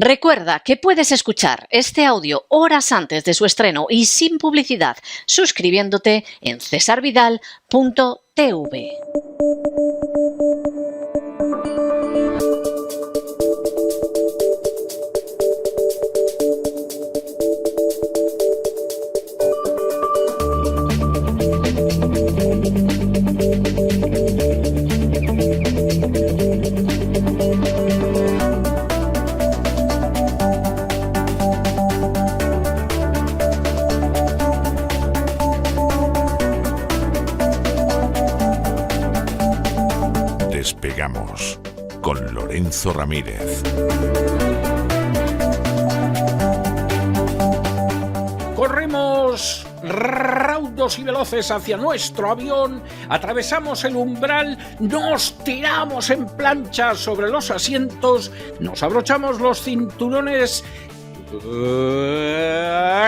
Recuerda que puedes escuchar este audio horas antes de su estreno y sin publicidad suscribiéndote en cesarvidal.tv. Despegamos con Lorenzo Ramírez. Corremos raudos y veloces hacia nuestro avión, atravesamos el umbral, nos tiramos en plancha sobre los asientos, nos abrochamos los cinturones,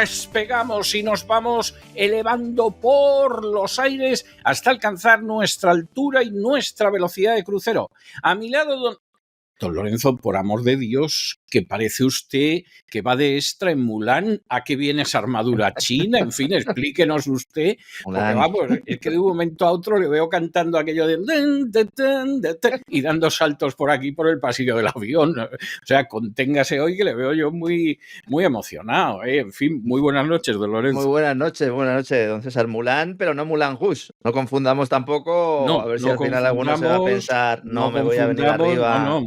despegamos y nos vamos elevando por los aires hasta alcanzar nuestra altura y nuestra velocidad de crucero. A mi lado, don Lorenzo, por amor de Dios, que parece usted que va de extra en Mulan. ¿A qué viene esa armadura china? En fin, explíquenos usted. Porque vamos, es que de un momento a otro le veo cantando aquello de y dando saltos por aquí, por el pasillo del avión. O sea, conténgase hoy, que le veo yo muy, muy emocionado. En fin, muy buenas noches, don Lorenzo. Muy buenas noches, don César. Mulan, pero no Mulan Rouge. No confundamos tampoco, no, a ver si no al final alguno se va a pensar, no me voy a venir arriba.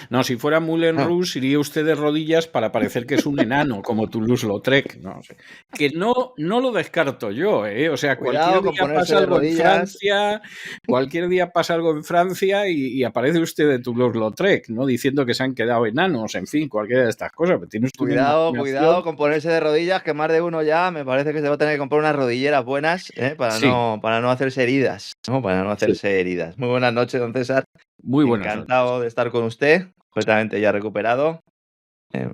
No, si fuera Moulin Rouge, iría usted de rodillas para parecer que es un enano, como Toulouse-Lautrec. No sé. Que no lo descarto yo, ¿eh? O sea, cualquier día pasa algo en Francia y aparece usted de Toulouse-Lautrec, ¿no? Diciendo que se han quedado enanos, en fin, cualquiera de estas cosas. Tiene usted cuidado con ponerse de rodillas, que más de uno ya me parece que se va a tener que comprar unas rodilleras buenas, para no hacerse heridas, ¿no? Para no hacerse heridas. Muy buenas noches, don César. Muy buenas noches. Encantado de estar con usted, completamente ya recuperado.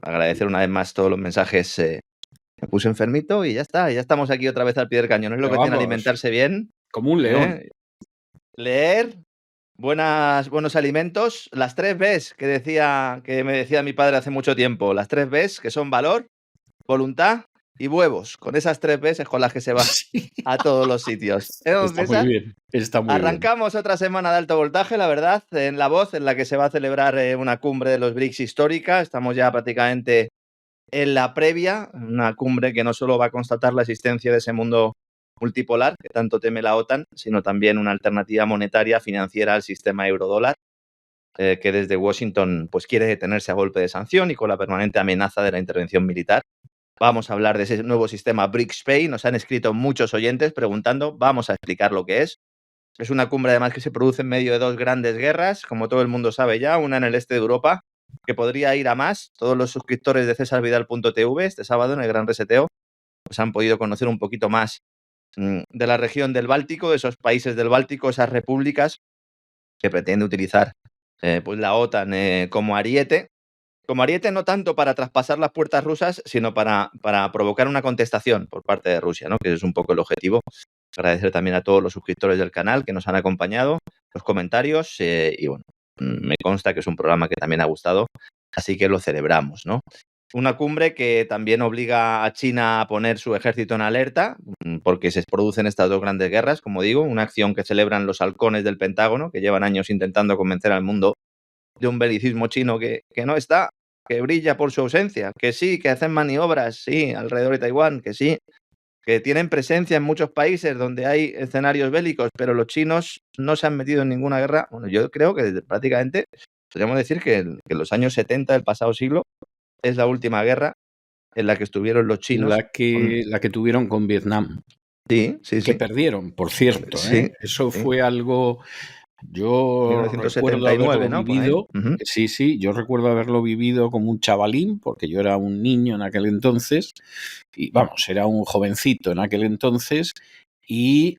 Agradecer una vez más todos los mensajes. Me puse enfermito y ya está. Ya estamos aquí otra vez al pie del cañón. Es lo que tiene alimentarse bien. Como un león. Leer, buenos alimentos. Las 3 Bs que me decía mi padre hace mucho tiempo. Las 3 Bs, que son valor, voluntad y huevos. Con esas 3 Bs es con las que se va a todos los sitios. Está muy Arrancamos bien. Otra semana de alto voltaje, la verdad, en La Voz, en la que se va a celebrar una cumbre de los BRICS histórica. Estamos ya prácticamente en la previa, una cumbre que no solo va a constatar la existencia de ese mundo multipolar que tanto teme la OTAN, sino también una alternativa monetaria financiera al sistema eurodólar, que desde Washington pues quiere detenerse a golpe de sanción y con la permanente amenaza de la intervención militar. Vamos a hablar de ese nuevo sistema BRICS Pay. Nos han escrito muchos oyentes preguntando, vamos a explicar lo que es. Es una cumbre además que se produce en medio de 2 grandes guerras, como todo el mundo sabe ya, una en el este de Europa, que podría ir a más. Todos los suscriptores de cesarvidal.tv este sábado en el Gran Reseteo pues han podido conocer un poquito más de la región del Báltico, de esos países del Báltico, esas repúblicas que pretende utilizar pues la OTAN como ariete. Como ariete no tanto para traspasar las puertas rusas, sino para provocar una contestación por parte de Rusia, ¿no? Que ese es un poco el objetivo. Agradecer también a todos los suscriptores del canal que nos han acompañado, los comentarios y bueno, me consta que es un programa que también ha gustado, así que lo celebramos, ¿no? Una cumbre que también obliga a China a poner su ejército en alerta, porque se producen estas 2 grandes guerras, como digo, una acción que celebran los halcones del Pentágono, que llevan años intentando convencer al mundo de un belicismo chino que no está, que brilla por su ausencia, que sí, que hacen maniobras, sí, alrededor de Taiwán, que sí, que tienen presencia en muchos países donde hay escenarios bélicos, pero los chinos no se han metido en ninguna guerra. Bueno, yo creo que prácticamente podríamos decir que en los años 70 del pasado siglo es la última guerra en la que estuvieron los chinos. La que tuvieron con Vietnam. Sí. Que perdieron, por cierto. Sí, Eso fue algo... Yo 1979, recuerdo haberlo ¿no? vivido, Uh-huh. Sí, yo recuerdo haberlo vivido como un chavalín, porque yo era un niño en aquel entonces, y vamos, era un jovencito en aquel entonces, y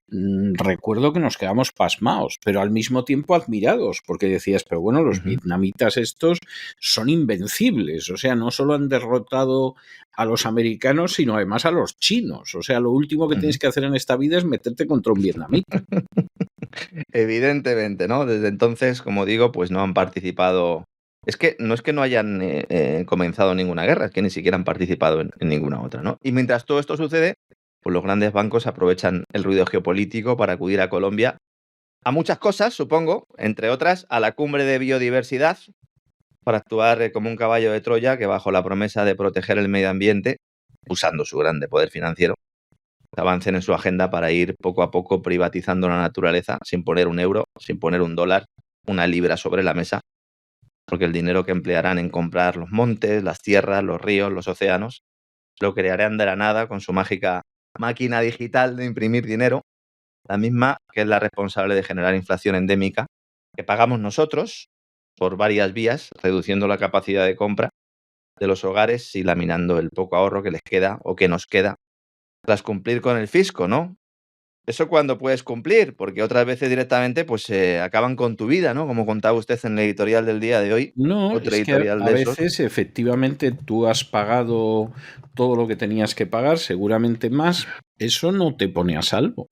recuerdo que nos quedamos pasmados, pero al mismo tiempo admirados, porque decías, pero bueno, los vietnamitas estos son invencibles, o sea, no solo han derrotado a los americanos, sino además a los chinos, o sea, lo último que tienes que hacer en esta vida es meterte contra un vietnamita. Evidentemente, ¿no? Desde entonces, como digo, pues no han participado es que no hayan comenzado ninguna guerra, es que ni siquiera han participado en ninguna otra, ¿no? Y mientras todo esto sucede, pues los grandes bancos aprovechan el ruido geopolítico para acudir a Colombia a muchas cosas, supongo, entre otras a la cumbre de biodiversidad, para actuar como un caballo de Troya que bajo la promesa de proteger el medio ambiente, usando su grande poder financiero, avancen en su agenda para ir poco a poco privatizando la naturaleza sin poner un euro, sin poner un dólar, una libra sobre la mesa, porque el dinero que emplearán en comprar los montes, las tierras, los ríos, los océanos, lo crearán de la nada con su mágica máquina digital de imprimir dinero, la misma que es la responsable de generar inflación endémica que pagamos nosotros por varias vías, reduciendo la capacidad de compra de los hogares y laminando el poco ahorro que les queda o que nos queda tras cumplir con el fisco, ¿no? Eso cuando puedes cumplir, porque otras veces directamente pues acaban con tu vida, ¿no? Como contaba usted en el editorial del día de hoy. No, otro es que editorial a de esos. veces efectivamente tú has pagado todo lo que tenías que pagar, seguramente más, eso no te pone a salvo.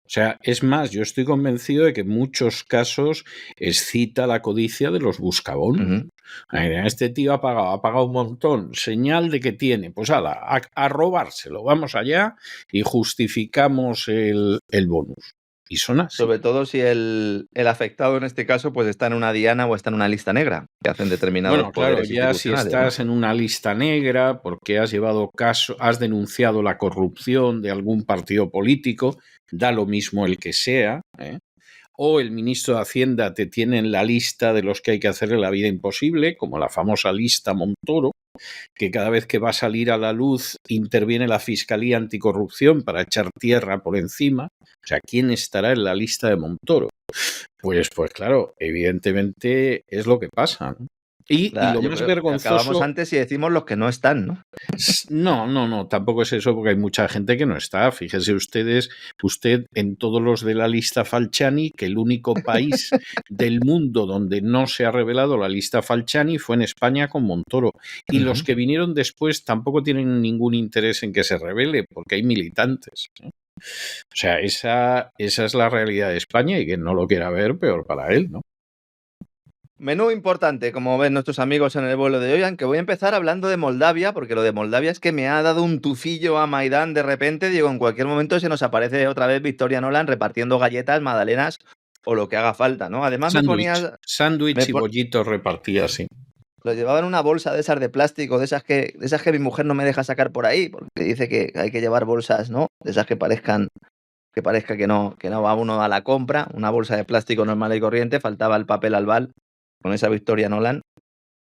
O sea, es más, yo estoy convencido de que en muchos casos excita la codicia de los buscabonos. Este tío ha pagado un montón, señal de que tiene, pues ala, a robárselo, vamos allá y justificamos el bonus. Y son así. Sobre todo si el afectado en este caso pues está en una diana o está en una lista negra que hacen determinados poderes ya si institucionales, estás ¿no? en una lista negra porque has denunciado la corrupción de algún partido político, da lo mismo el que sea, o el ministro de Hacienda te tiene en la lista de los que hay que hacerle la vida imposible, como la famosa lista Montoro, que cada vez que va a salir a la luz interviene la Fiscalía Anticorrupción para echar tierra por encima. O sea, ¿quién estará en la lista de Montoro? Pues claro, evidentemente es lo que pasa, ¿no? Y lo más vergonzoso... Acabamos antes y decimos los que no están, ¿no? No, tampoco es eso, porque hay mucha gente que no está. Fíjense usted en todos los de la lista Falciani, que el único país del mundo donde no se ha revelado la lista Falciani fue en España con Montoro. Y los que vinieron después tampoco tienen ningún interés en que se revele, porque hay militantes, ¿no? O sea, esa es la realidad de España y quien no lo quiera ver, peor para él, ¿no? Menú importante, como ven nuestros amigos en el vuelo de hoy, aunque voy a empezar hablando de Moldavia, porque lo de Moldavia es que me ha dado un tufillo a Maidán de repente. Digo, en cualquier momento se nos aparece otra vez Victoria Nolan repartiendo galletas, magdalenas o lo que haga falta, ¿no? Además sándwich y bollitos repartía así. Lo llevaba en una bolsa de esas de plástico, de esas que mi mujer no me deja sacar por ahí, porque dice que hay que llevar bolsas, ¿no? De esas que parezca que no va uno a la compra, una bolsa de plástico normal y corriente, faltaba el papel albal con esa Victoria Nolan,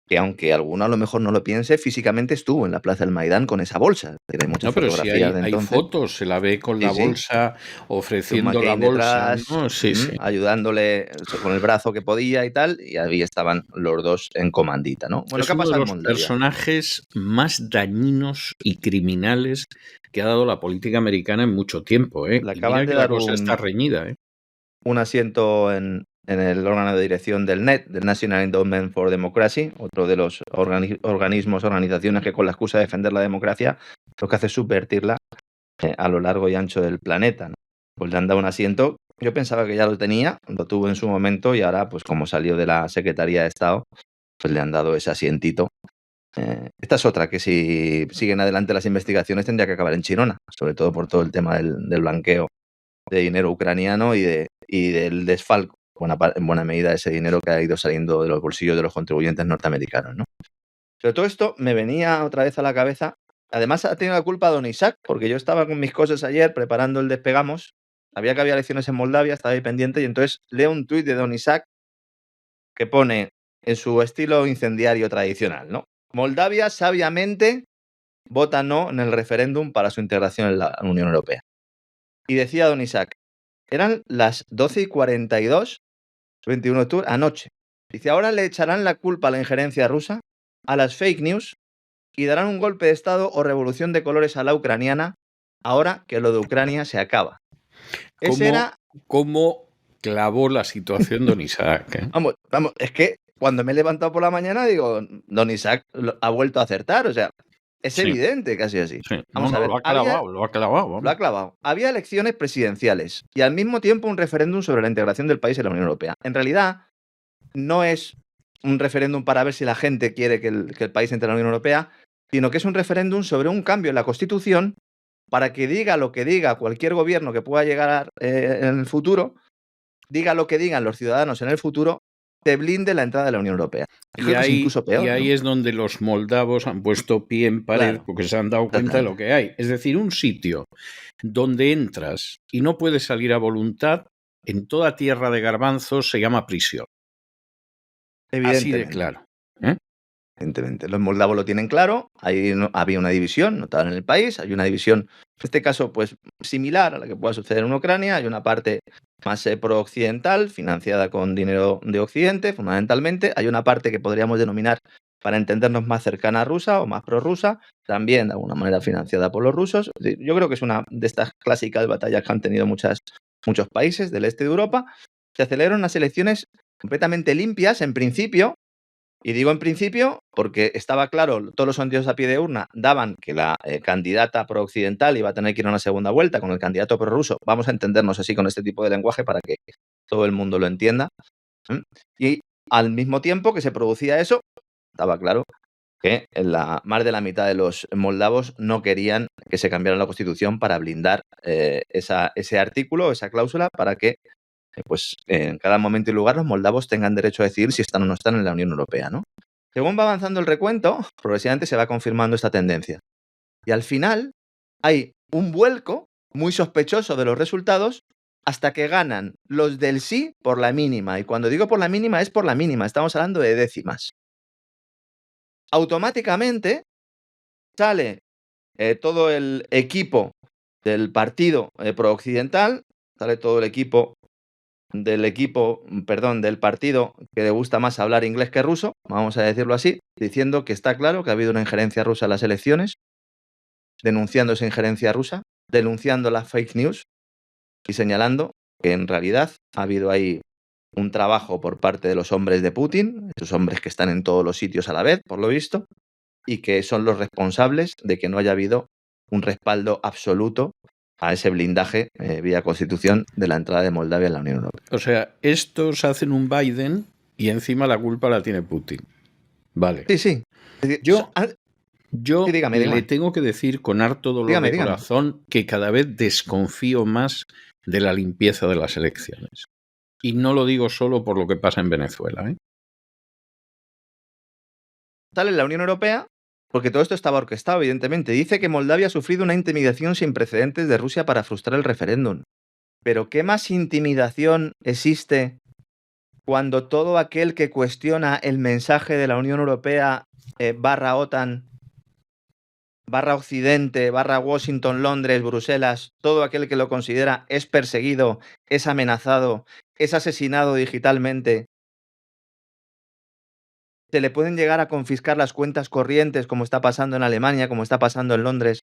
que aunque alguno a lo mejor no lo piense, físicamente estuvo en la Plaza del Maidán con esa bolsa. Hay muchas fotografías hay fotos, se la ve con la bolsa, ofreciendo la bolsa, detrás, ¿no? Sí. Ayudándole con el brazo que podía y tal, y ahí estaban los dos en comandita, ¿no? Bueno, ¿qué ha pasado en Moldavia? Es uno de los personajes más dañinos y criminales que ha dado la política americana en mucho tiempo, ¿eh? Le acaban de dar está reñida, ¿eh? Un asiento en el órgano de dirección del NED, del National Endowment for Democracy, otro de los organizaciones que con la excusa de defender la democracia, lo que hace es subvertirla a lo largo y ancho del planeta, ¿no? Pues le han dado un asiento. Yo pensaba que ya lo tenía, lo tuvo en su momento y ahora, pues como salió de la Secretaría de Estado, pues le han dado ese asientito. Esta es otra que si siguen adelante las investigaciones tendría que acabar en Chirona, sobre todo por todo el tema del blanqueo de dinero ucraniano y del desfalco, en buena medida, ese dinero que ha ido saliendo de los bolsillos de los contribuyentes norteamericanos, ¿no? Pero todo esto me venía otra vez a la cabeza. Además ha tenido la culpa don Isaac, porque yo estaba con mis cosas ayer preparando el despegamos, sabía que había elecciones en Moldavia, estaba ahí pendiente y entonces leo un tuit de don Isaac que pone en su estilo incendiario tradicional, ¿no? Moldavia sabiamente vota no en el referéndum para su integración en la Unión Europea. Y decía don Isaac, eran las 12:42, 21 de octubre, anoche. Dice, ahora le echarán la culpa a la injerencia rusa, a las fake news y darán un golpe de Estado o revolución de colores a la ucraniana, ahora que lo de Ucrania se acaba. ¿Cómo clavó la situación don Isaac? ¿Eh? Vamos, es que cuando me he levantado por la mañana digo, don Isaac ha vuelto a acertar, o sea, es evidente casi así. Sí. Vamos a ver, lo ha clavado. Lo ha clavado. Había elecciones presidenciales y al mismo tiempo un referéndum sobre la integración del país en la Unión Europea. En realidad, no es un referéndum para ver si la gente quiere que el país entre en la Unión Europea, sino que es un referéndum sobre un cambio en la Constitución para que diga lo que diga cualquier gobierno que pueda llegar en el futuro, diga lo que digan los ciudadanos en el futuro, te blinde la entrada de la Unión Europea. Y ahí, es incluso peor, y ahí ¿no? es donde los moldavos han puesto pie en pared, Claro, porque se han dado cuenta de lo que hay. Es decir, un sitio donde entras y no puedes salir a voluntad, en toda tierra de garbanzos se llama prisión. Así de claro. Evidentemente. Los moldavos lo tienen claro. Había una división notada en el país. Hay una división, en este caso, pues similar a la que pueda suceder en Ucrania. Hay una parte más pro-occidental, financiada con dinero de Occidente, fundamentalmente. Hay una parte que podríamos denominar, para entendernos, más cercana a rusa o más prorrusa, también de alguna manera financiada por los rusos. Es decir, yo creo que es una de estas clásicas batallas que han tenido muchos países del este de Europa. Se celebran unas elecciones completamente limpias, en principio. Y digo en principio porque estaba claro, todos los sondeos a pie de urna daban que la candidata pro-occidental iba a tener que ir a una segunda vuelta con el candidato prorruso. Vamos a entendernos así con este tipo de lenguaje para que todo el mundo lo entienda. Y al mismo tiempo que se producía eso, estaba claro que más de la mitad de los moldavos no querían que se cambiara la Constitución para blindar ese artículo, esa cláusula, para que pues en cada momento y lugar los moldavos tengan derecho a decidir si están o no están en la Unión Europea, ¿no? Según va avanzando el recuento, progresivamente se va confirmando esta tendencia. Y al final hay un vuelco muy sospechoso de los resultados hasta que ganan los del sí por la mínima. Y cuando digo por la mínima, es por la mínima. Estamos hablando de décimas. Automáticamente sale todo el equipo del partido pro-occidental, sale todo el equipo del partido que le gusta más hablar inglés que ruso, vamos a decirlo así, diciendo que está claro que ha habido una injerencia rusa en las elecciones, denunciando esa injerencia rusa, denunciando las fake news y señalando que en realidad ha habido ahí un trabajo por parte de los hombres de Putin, esos hombres que están en todos los sitios a la vez, por lo visto, y que son los responsables de que no haya habido un respaldo absoluto a ese blindaje vía Constitución de la entrada de Moldavia en la Unión Europea. O sea, estos hacen un Biden y encima la culpa la tiene Putin. Vale. Sí. Yo sí, dígame. Le tengo que decir con harto dolor de corazón que cada vez desconfío más de la limpieza de las elecciones. Y no lo digo solo por lo que pasa en Venezuela. Sale la Unión Europea, porque todo esto estaba orquestado, evidentemente. Dice que Moldavia ha sufrido una intimidación sin precedentes de Rusia para frustrar el referéndum. Pero ¿qué más intimidación existe cuando todo aquel que cuestiona el mensaje de la Unión Europea barra OTAN, barra Occidente, barra Washington, Londres, Bruselas, todo aquel que lo considera es perseguido, es amenazado, es asesinado digitalmente? Se le pueden llegar a confiscar las cuentas corrientes, como está pasando en Alemania, como está pasando en Londres.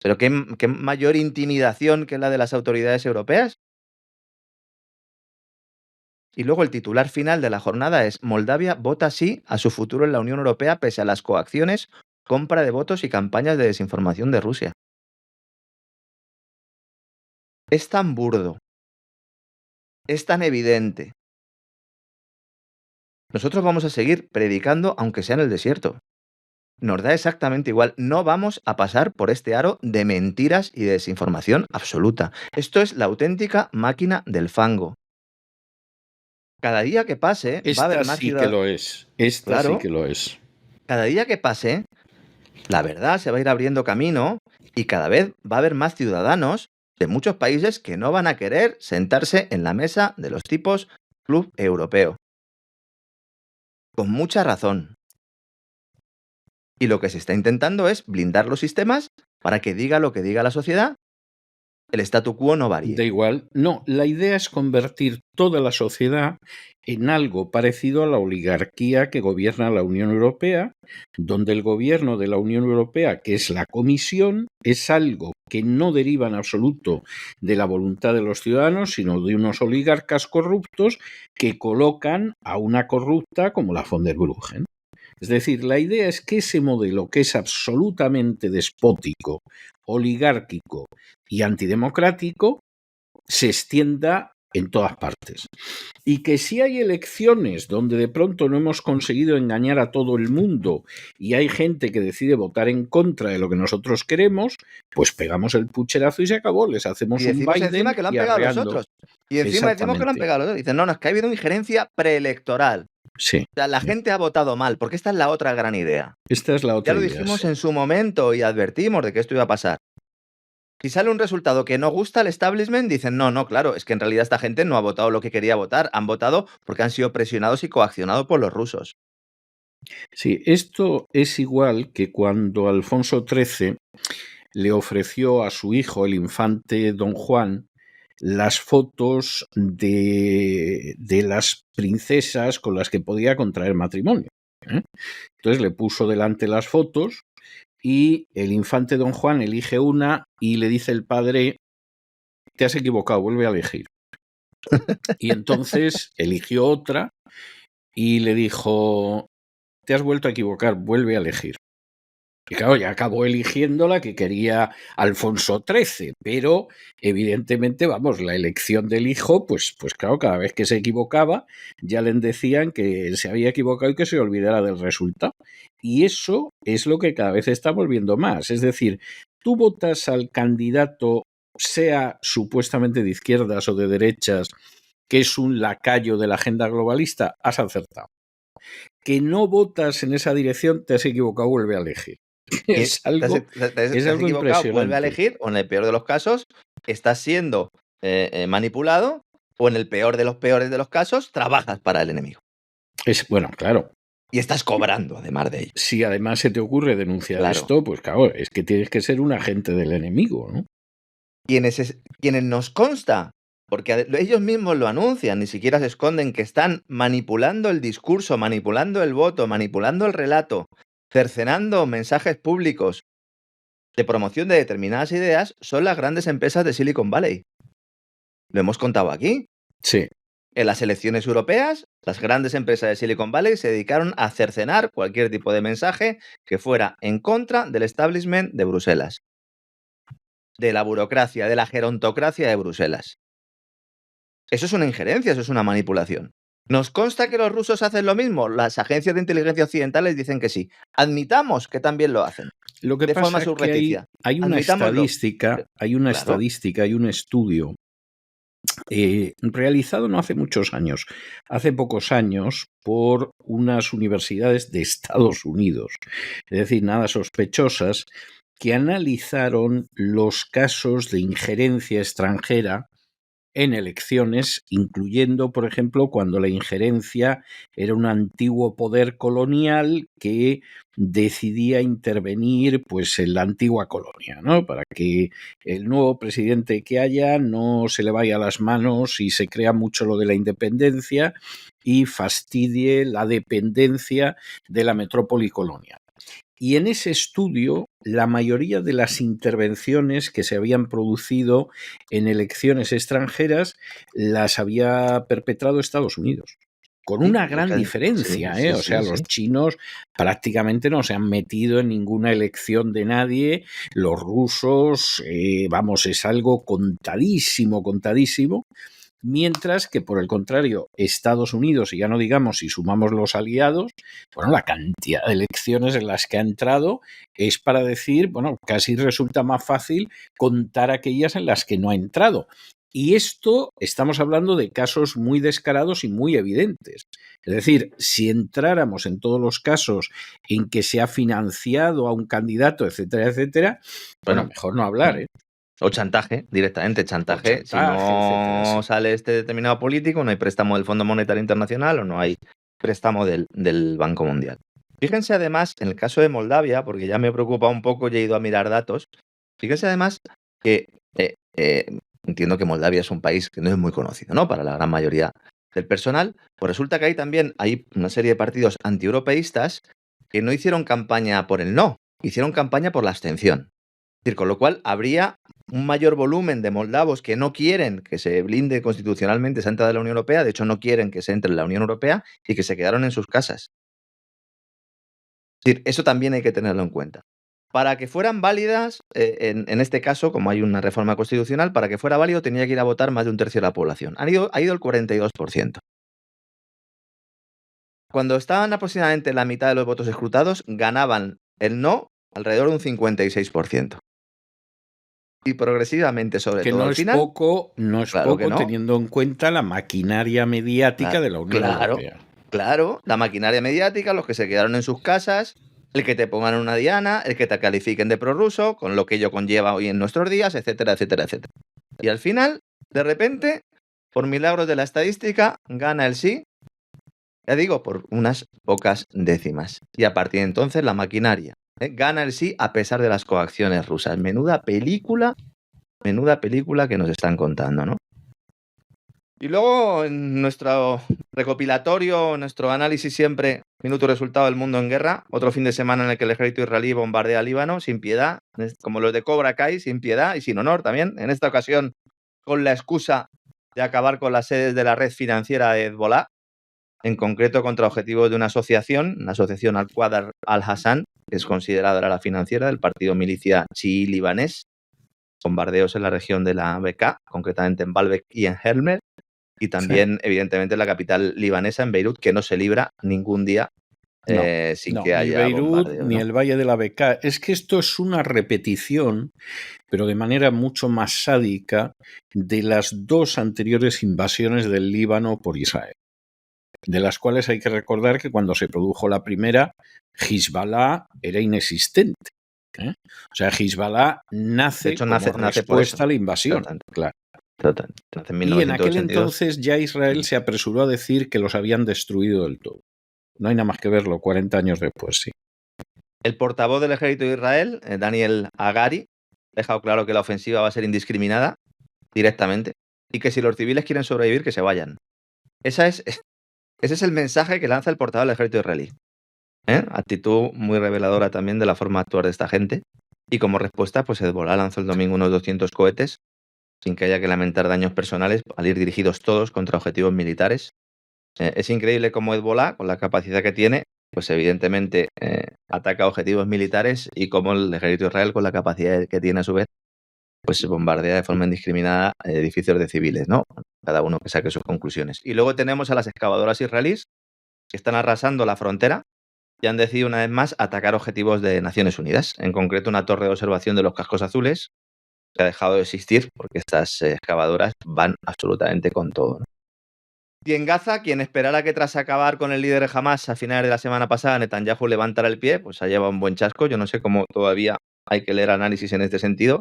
¿Pero qué mayor intimidación que la de las autoridades europeas? Y luego el titular final de la jornada es: Moldavia vota sí a su futuro en la Unión Europea pese a las coacciones, compra de votos y campañas de desinformación de Rusia. Es tan burdo, es tan evidente. Nosotros vamos a seguir predicando aunque sea en el desierto. Nos da exactamente igual. No vamos a pasar por este aro de mentiras y de desinformación absoluta. Esto es la auténtica máquina del fango. Cada día que pase va a haber más sí que lo es. Esta sí que lo es. Cada día que pase, la verdad se va a ir abriendo camino y cada vez va a haber más ciudadanos de muchos países que no van a querer sentarse en la mesa de los tipos Club Europeo. Con mucha razón. Y lo que se está intentando es blindar los sistemas para que diga lo que diga la sociedad, el statu quo no varíe. Da igual. No, la idea es convertir toda la sociedad en algo parecido a la oligarquía que gobierna la Unión Europea, donde el gobierno de la Unión Europea, que es la Comisión, es algo que no deriva en absoluto de la voluntad de los ciudadanos, sino de unos oligarcas corruptos que colocan a una corrupta como la von der Bruggen. Es decir, la idea es que ese modelo, que es absolutamente despótico, oligárquico y antidemocrático, se extienda en todas partes. Y que si hay elecciones donde de pronto no hemos conseguido engañar a todo el mundo y hay gente que decide votar en contra de lo que nosotros queremos, pues pegamos el pucherazo y se acabó. Les hacemos Y un decimos Biden encima que lo han y pegado los arreando. otros. Y encima decimos que lo han Exactamente. pegado los otros. Dicen, no, no, es que ha habido injerencia preelectoral. Sí, O sea, la gente ha votado mal, porque esta es la otra gran idea. esta es la Ya otra lo idea. dijimos Sí. en su momento y advertimos de que esto iba a pasar. Si sale un resultado que no gusta al establishment, dicen, no, no, claro, es que en realidad esta gente no ha votado lo que quería votar, han votado porque han sido presionados y coaccionados por los rusos. Sí, esto es igual que cuando Alfonso XIII le ofreció a su hijo, el infante Don Juan, las fotos de las princesas con las que podía contraer matrimonio, ¿eh? Entonces le puso delante las fotos y el infante Don Juan elige una y le dice el padre, te has equivocado, vuelve a elegir. Y entonces eligió otra y le dijo, te has vuelto a equivocar, vuelve a elegir. Y claro, ya acabó eligiendo la que quería Alfonso XIII, pero evidentemente, vamos, la elección del hijo, pues claro, cada vez que se equivocaba, ya le decían que se había equivocado y que se olvidara del resultado. Y eso es lo que cada vez estamos viendo más. Es decir, tú votas al candidato, sea supuestamente de izquierdas o de derechas, que es un lacayo de la agenda globalista, has acertado. Que no votas en esa dirección, te has equivocado, vuelve a elegir. Es algo equivocado, impresionante. vuelve a elegir, o en el peor de los casos, estás siendo manipulado, o en el peor de los peores de los casos, trabajas para el enemigo. Bueno, claro. Y estás cobrando, además de ello. Si además se te ocurre denunciar Claro. esto, pues claro, es que tienes que ser un agente del enemigo, ¿no? Quienes nos consta, porque ellos mismos lo anuncian, ni siquiera se esconden, que están manipulando el discurso, manipulando el voto, manipulando el relato, cercenando mensajes públicos de promoción de determinadas ideas, son las grandes empresas de Silicon Valley. Lo hemos contado aquí. Sí. En las elecciones europeas, las grandes empresas de Silicon Valley se dedicaron a cercenar cualquier tipo de mensaje que fuera en contra del establishment de Bruselas, de la burocracia, de la gerontocracia de Bruselas. Eso es una injerencia, eso es una manipulación. ¿Nos consta que los rusos hacen lo mismo? Las agencias de inteligencia occidentales dicen que sí. Admitamos que también lo hacen. Lo que de pasa forma es que subrepticia. hay una Admitámoslo. estadística, Claro. hay un estudio realizado no hace muchos años, hace pocos años, por unas universidades de Estados Unidos, es decir, nada sospechosas, que analizaron los casos de injerencia extranjera en elecciones, incluyendo, por ejemplo, cuando la injerencia era un antiguo poder colonial que decidía intervenir pues, en la antigua colonia, ¿no? Para que el nuevo presidente que haya no se le vaya a las manos y se crea mucho lo de la independencia y fastidie la dependencia de la metrópoli colonial. Y en ese estudio, la mayoría de las intervenciones que se habían producido en elecciones extranjeras las había perpetrado Estados Unidos. Con una gran diferencia, sí, o sea, los chinos prácticamente no se han metido en ninguna elección de nadie. Los rusos, vamos, es algo contadísimo, contadísimo. Mientras que, por el contrario, Estados Unidos, y ya no digamos si sumamos los aliados, bueno, la cantidad de elecciones en las que ha entrado es para decir, bueno, casi resulta más fácil contar aquellas en las que no ha entrado. Y esto estamos hablando de casos muy descarados y muy evidentes. Es decir, si entráramos en todos los casos en que se ha financiado a un candidato, etcétera, etcétera, bueno, mejor no hablar, ¿eh? O chantaje, directamente chantaje. Si no etcétera, sí. sale este determinado político, no hay préstamo del Fondo Monetario Internacional o no hay préstamo del Banco Mundial. Fíjense además, en el caso de Moldavia, porque ya me preocupa un poco y he ido a mirar datos, fíjense además que entiendo que Moldavia es un país que no es muy conocido, ¿no? Para la gran mayoría del personal. Pues resulta que ahí también hay una serie de partidos antieuropeístas que no hicieron campaña por el no, hicieron campaña por la abstención. Es decir, con lo cual habría un mayor volumen de moldavos que no quieren que se blinde constitucionalmente esa entrada de la Unión Europea, de hecho no quieren que se entre en la Unión Europea y que se quedaron en sus casas. Es decir, eso también hay que tenerlo en cuenta. para que fueran válidas, en este caso, como hay una reforma constitucional, para que fuera válido tenía que ir a votar más de un tercio de la población. Ha ido el 42%. Cuando estaban aproximadamente la mitad de los votos escrutados, ganaban el no alrededor de un 56%. Y progresivamente, sobre Que todo no al es final, poco, no es claro que poco no. teniendo en cuenta la maquinaria mediática de la Unión Europea. Claro, la maquinaria mediática, los que se quedaron en sus casas, el que te pongan una diana, el que te califiquen de prorruso, con lo que ello conlleva hoy en nuestros días, etcétera, etcétera, etcétera. Y al final, de repente, por milagros de la estadística, gana el sí, ya digo, por unas pocas décimas. Y a partir de entonces, la maquinaria gana el sí a pesar de las coacciones rusas. Menuda película que nos están contando, ¿no? Y luego, en nuestro recopilatorio, nuestro análisis siempre, minuto resultado del mundo en guerra, otro fin de semana en el que el ejército israelí bombardea Líbano sin piedad, como los de Cobra Kai, sin piedad y sin honor también. En esta ocasión, con la excusa de acabar con las sedes de la red financiera de Hezbollah, en concreto contra objetivos de una asociación Al-Qadr al-Hassan, que es considerada la financiera del partido milicia chií libanés. Bombardeos en la región de la Bekaa, concretamente en Baalbek y en Helmer. Y también, evidentemente, en la capital libanesa, en Beirut, que no se libra ningún día sin que haya ni Beirut bombardeo, ni ¿no? el Valle de la Bekaa. Es que esto es una repetición, pero de manera mucho más sádica, de las dos anteriores invasiones del Líbano por Israel, de las cuales hay que recordar que cuando se produjo la primera, Hezbollah era inexistente. O sea, Hezbollah nace, De hecho, como nace por respuesta eso. a la invasión. Total. Claro. Total. Entonces, en Y en aquel 1982, entonces ya Israel se apresuró a decir que los habían destruido del todo. No hay nada más que verlo 40 años después, sí. el portavoz del ejército de Israel, Daniel Hagari, ha dejado claro que la ofensiva va a ser indiscriminada directamente y que si los civiles quieren sobrevivir, que se vayan. Ese es el mensaje que lanza el portavoz del ejército israelí. Actitud muy reveladora también de la forma de actuar de esta gente. Y como respuesta, pues Hezbollah lanzó el domingo unos 200 cohetes sin que haya que lamentar daños personales al ir dirigidos todos contra objetivos militares. Es increíble cómo Hezbollah, con la capacidad que tiene, pues evidentemente ataca objetivos militares y cómo el ejército de Israel, con la capacidad que tiene a su vez, pues bombardea de forma indiscriminada edificios de civiles, ¿no? Cada uno que saque sus conclusiones. Y luego tenemos a las excavadoras israelíes que están arrasando la frontera y han decidido una vez más atacar objetivos de Naciones Unidas, en concreto una torre de observación de los cascos azules que ha dejado de existir porque estas excavadoras van absolutamente con todo, ¿no? Y en Gaza, quien esperara que tras acabar con el líder de Hamas a finales de la semana pasada, Netanyahu levantara el pie, pues ha llevado un buen chasco. Yo no sé cómo todavía hay que leer análisis en este sentido.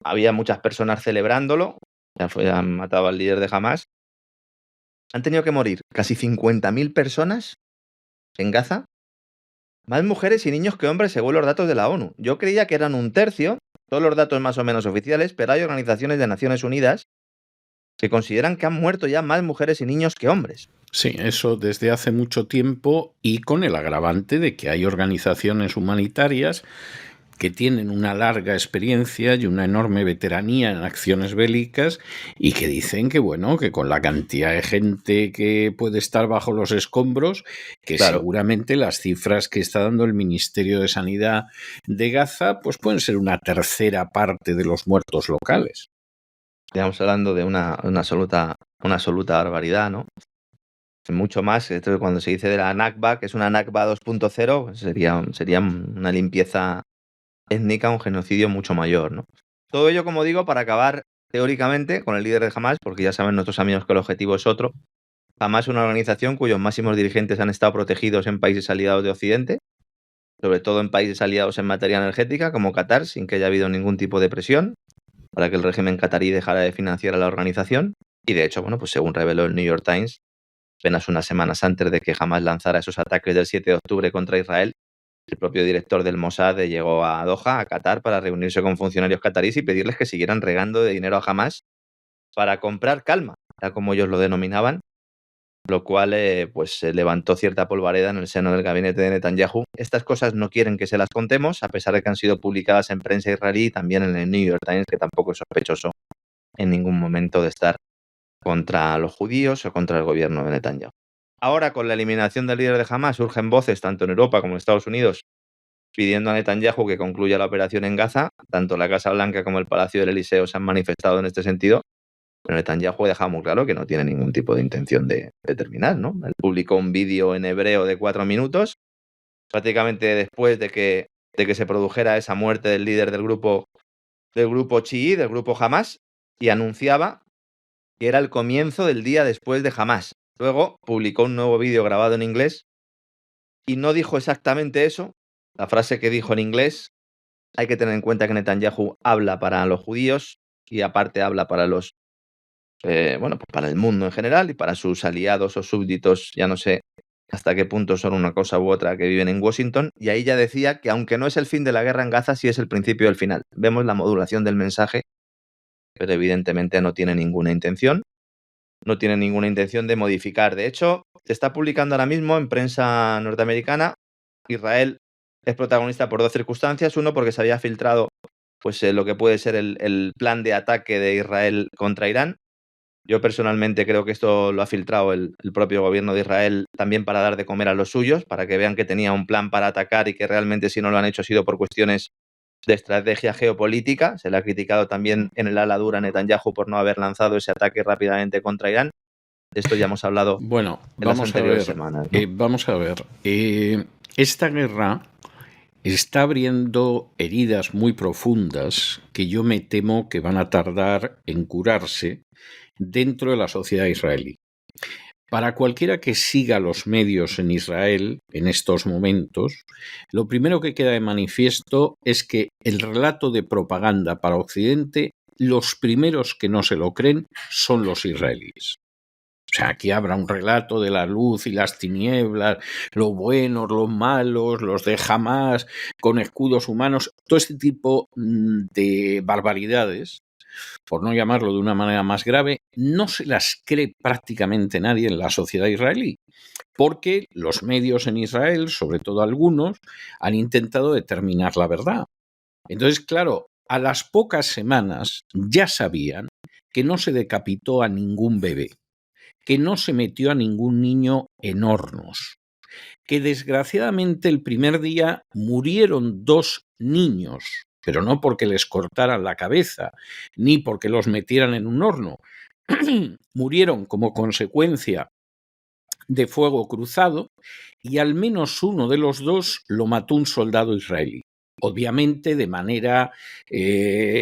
Había muchas personas celebrándolo, han matado al líder de Hamas. Han tenido que morir casi 50.000 personas en Gaza, más mujeres y niños que hombres según los datos de la ONU. Yo creía que eran un tercio, todos los datos más o menos oficiales, pero hay organizaciones de Naciones Unidas que consideran que han muerto ya más mujeres y niños que hombres. Sí, eso desde hace mucho tiempo y con el agravante de que hay organizaciones humanitarias que tienen una larga experiencia y una enorme veteranía en acciones bélicas y que dicen que, bueno, que con la cantidad de gente que puede estar bajo los escombros, que Claro. seguramente las cifras que está dando el Ministerio de Sanidad de Gaza, pues pueden ser una tercera parte de los muertos locales. Estamos hablando de una absoluta barbaridad, ¿no? Mucho más, esto cuando se dice de la Nakba, que es una Nakba 2.0, sería una limpieza étnica, un genocidio mucho mayor, ¿no? Todo ello, como digo, para acabar teóricamente con el líder de Hamas, porque ya saben nuestros amigos que el objetivo es otro. Hamas es una organización cuyos máximos dirigentes han estado protegidos en países aliados de Occidente, sobre todo en países aliados en materia energética, como Qatar, sin que haya habido ningún tipo de presión para que el régimen qatarí dejara de financiar a la organización. Y de hecho, bueno, pues según reveló el New York Times, apenas unas semanas antes de que Hamas lanzara esos ataques del 7 de octubre contra Israel, el propio director del Mossad llegó a Doha, a Qatar, para reunirse con funcionarios qataríes y pedirles que siguieran regando de dinero a Hamas para comprar calma, era como ellos lo denominaban, lo cual pues levantó cierta polvareda en el seno del gabinete de Netanyahu. Estas cosas no quieren que se las contemos, a pesar de que han sido publicadas en prensa israelí y también en el New York Times, que tampoco es sospechoso en ningún momento de estar contra los judíos o contra el gobierno de Netanyahu. Ahora, con la eliminación del líder de Hamas, surgen voces, tanto en Europa como en Estados Unidos, pidiendo a Netanyahu que concluya la operación en Gaza. Tanto la Casa Blanca como el Palacio del Eliseo se han manifestado en este sentido, pero Netanyahu deja muy claro que no tiene ningún tipo de intención de terminar, ¿no? Él publicó un vídeo en hebreo de 4 minutos, prácticamente después de que se produjera esa muerte del líder del grupo chií, del grupo Hamas, y anunciaba que era el comienzo del día después de Hamas. Luego publicó un nuevo vídeo grabado en inglés y no dijo exactamente eso. La frase que dijo en inglés, hay que tener en cuenta que Netanyahu habla para los judíos y aparte habla para los pues para el mundo en general y para sus aliados o súbditos, ya no sé hasta qué punto son una cosa u otra, que viven en Washington, y ahí ya decía que aunque no es el fin de la guerra en Gaza, sí es el principio del final. Vemos la modulación del mensaje, pero evidentemente no tiene ninguna intención de modificar. De hecho, se está publicando ahora mismo en prensa norteamericana, Israel es protagonista por 2 circunstancias. Uno, porque se había filtrado pues lo que puede ser el plan de ataque de Israel contra Irán. Yo personalmente creo que esto lo ha filtrado el propio gobierno de Israel también para dar de comer a los suyos, para que vean que tenía un plan para atacar y que realmente si no lo han hecho ha sido por cuestiones de estrategia geopolítica. Se le ha criticado también en el ala dura a Netanyahu por no haber lanzado ese ataque rápidamente contra Irán. De esto ya hemos hablado Bueno, en las anteriores semanas, ¿no? Vamos a ver. Esta guerra está abriendo heridas muy profundas que yo me temo que van a tardar en curarse dentro de la sociedad israelí. Para cualquiera que siga los medios en Israel en estos momentos, lo primero que queda de manifiesto es que el relato de propaganda para Occidente, los primeros que no se lo creen son los israelíes. O sea, aquí habrá un relato de la luz y las tinieblas, los buenos, los malos, los de Hamás, con escudos humanos, todo este tipo de barbaridades, por no llamarlo de una manera más grave, no se las cree prácticamente nadie en la sociedad israelí, porque los medios en Israel, sobre todo algunos, han intentado determinar la verdad. Entonces, claro, a las pocas semanas ya sabían que no se decapitó a ningún bebé, que no se metió a ningún niño en hornos, que desgraciadamente el primer día murieron 2 niños, pero no porque les cortaran la cabeza, ni porque los metieran en un horno. Murieron como consecuencia de fuego cruzado y al menos uno de los 2 lo mató un soldado israelí. Obviamente de manera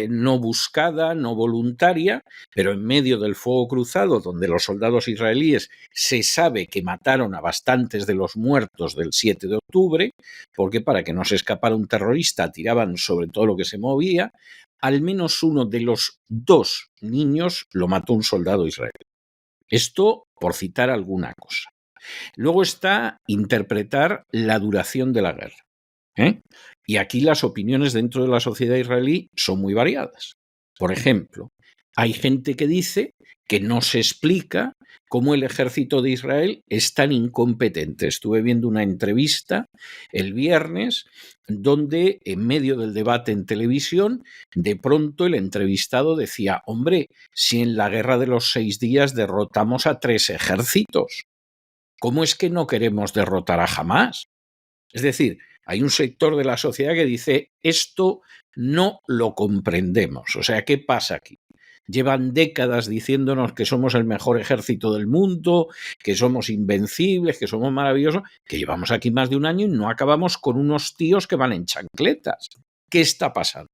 no buscada, no voluntaria, pero en medio del fuego cruzado, donde los soldados israelíes se sabe que mataron a bastantes de los muertos del 7 de octubre, porque para que no se escapara un terrorista tiraban sobre todo lo que se movía, al menos uno de los 2 niños lo mató un soldado israelí. Esto por citar alguna cosa. Luego está interpretar la duración de la guerra. Y aquí las opiniones dentro de la sociedad israelí son muy variadas. Por ejemplo, hay gente que dice que no se explica cómo el ejército de Israel es tan incompetente. Estuve viendo una entrevista el viernes donde en medio del debate en televisión, de pronto el entrevistado decía, hombre, si en la guerra de los 6 días derrotamos a 3 ejércitos, ¿cómo es que no queremos derrotar a Hamás? Es decir, hay un sector de la sociedad que dice, esto no lo comprendemos. O sea, ¿qué pasa aquí? Llevan décadas diciéndonos que somos el mejor ejército del mundo, que somos invencibles, que somos maravillosos, que llevamos aquí más de un año y no acabamos con unos tíos que van en chancletas. ¿Qué está pasando?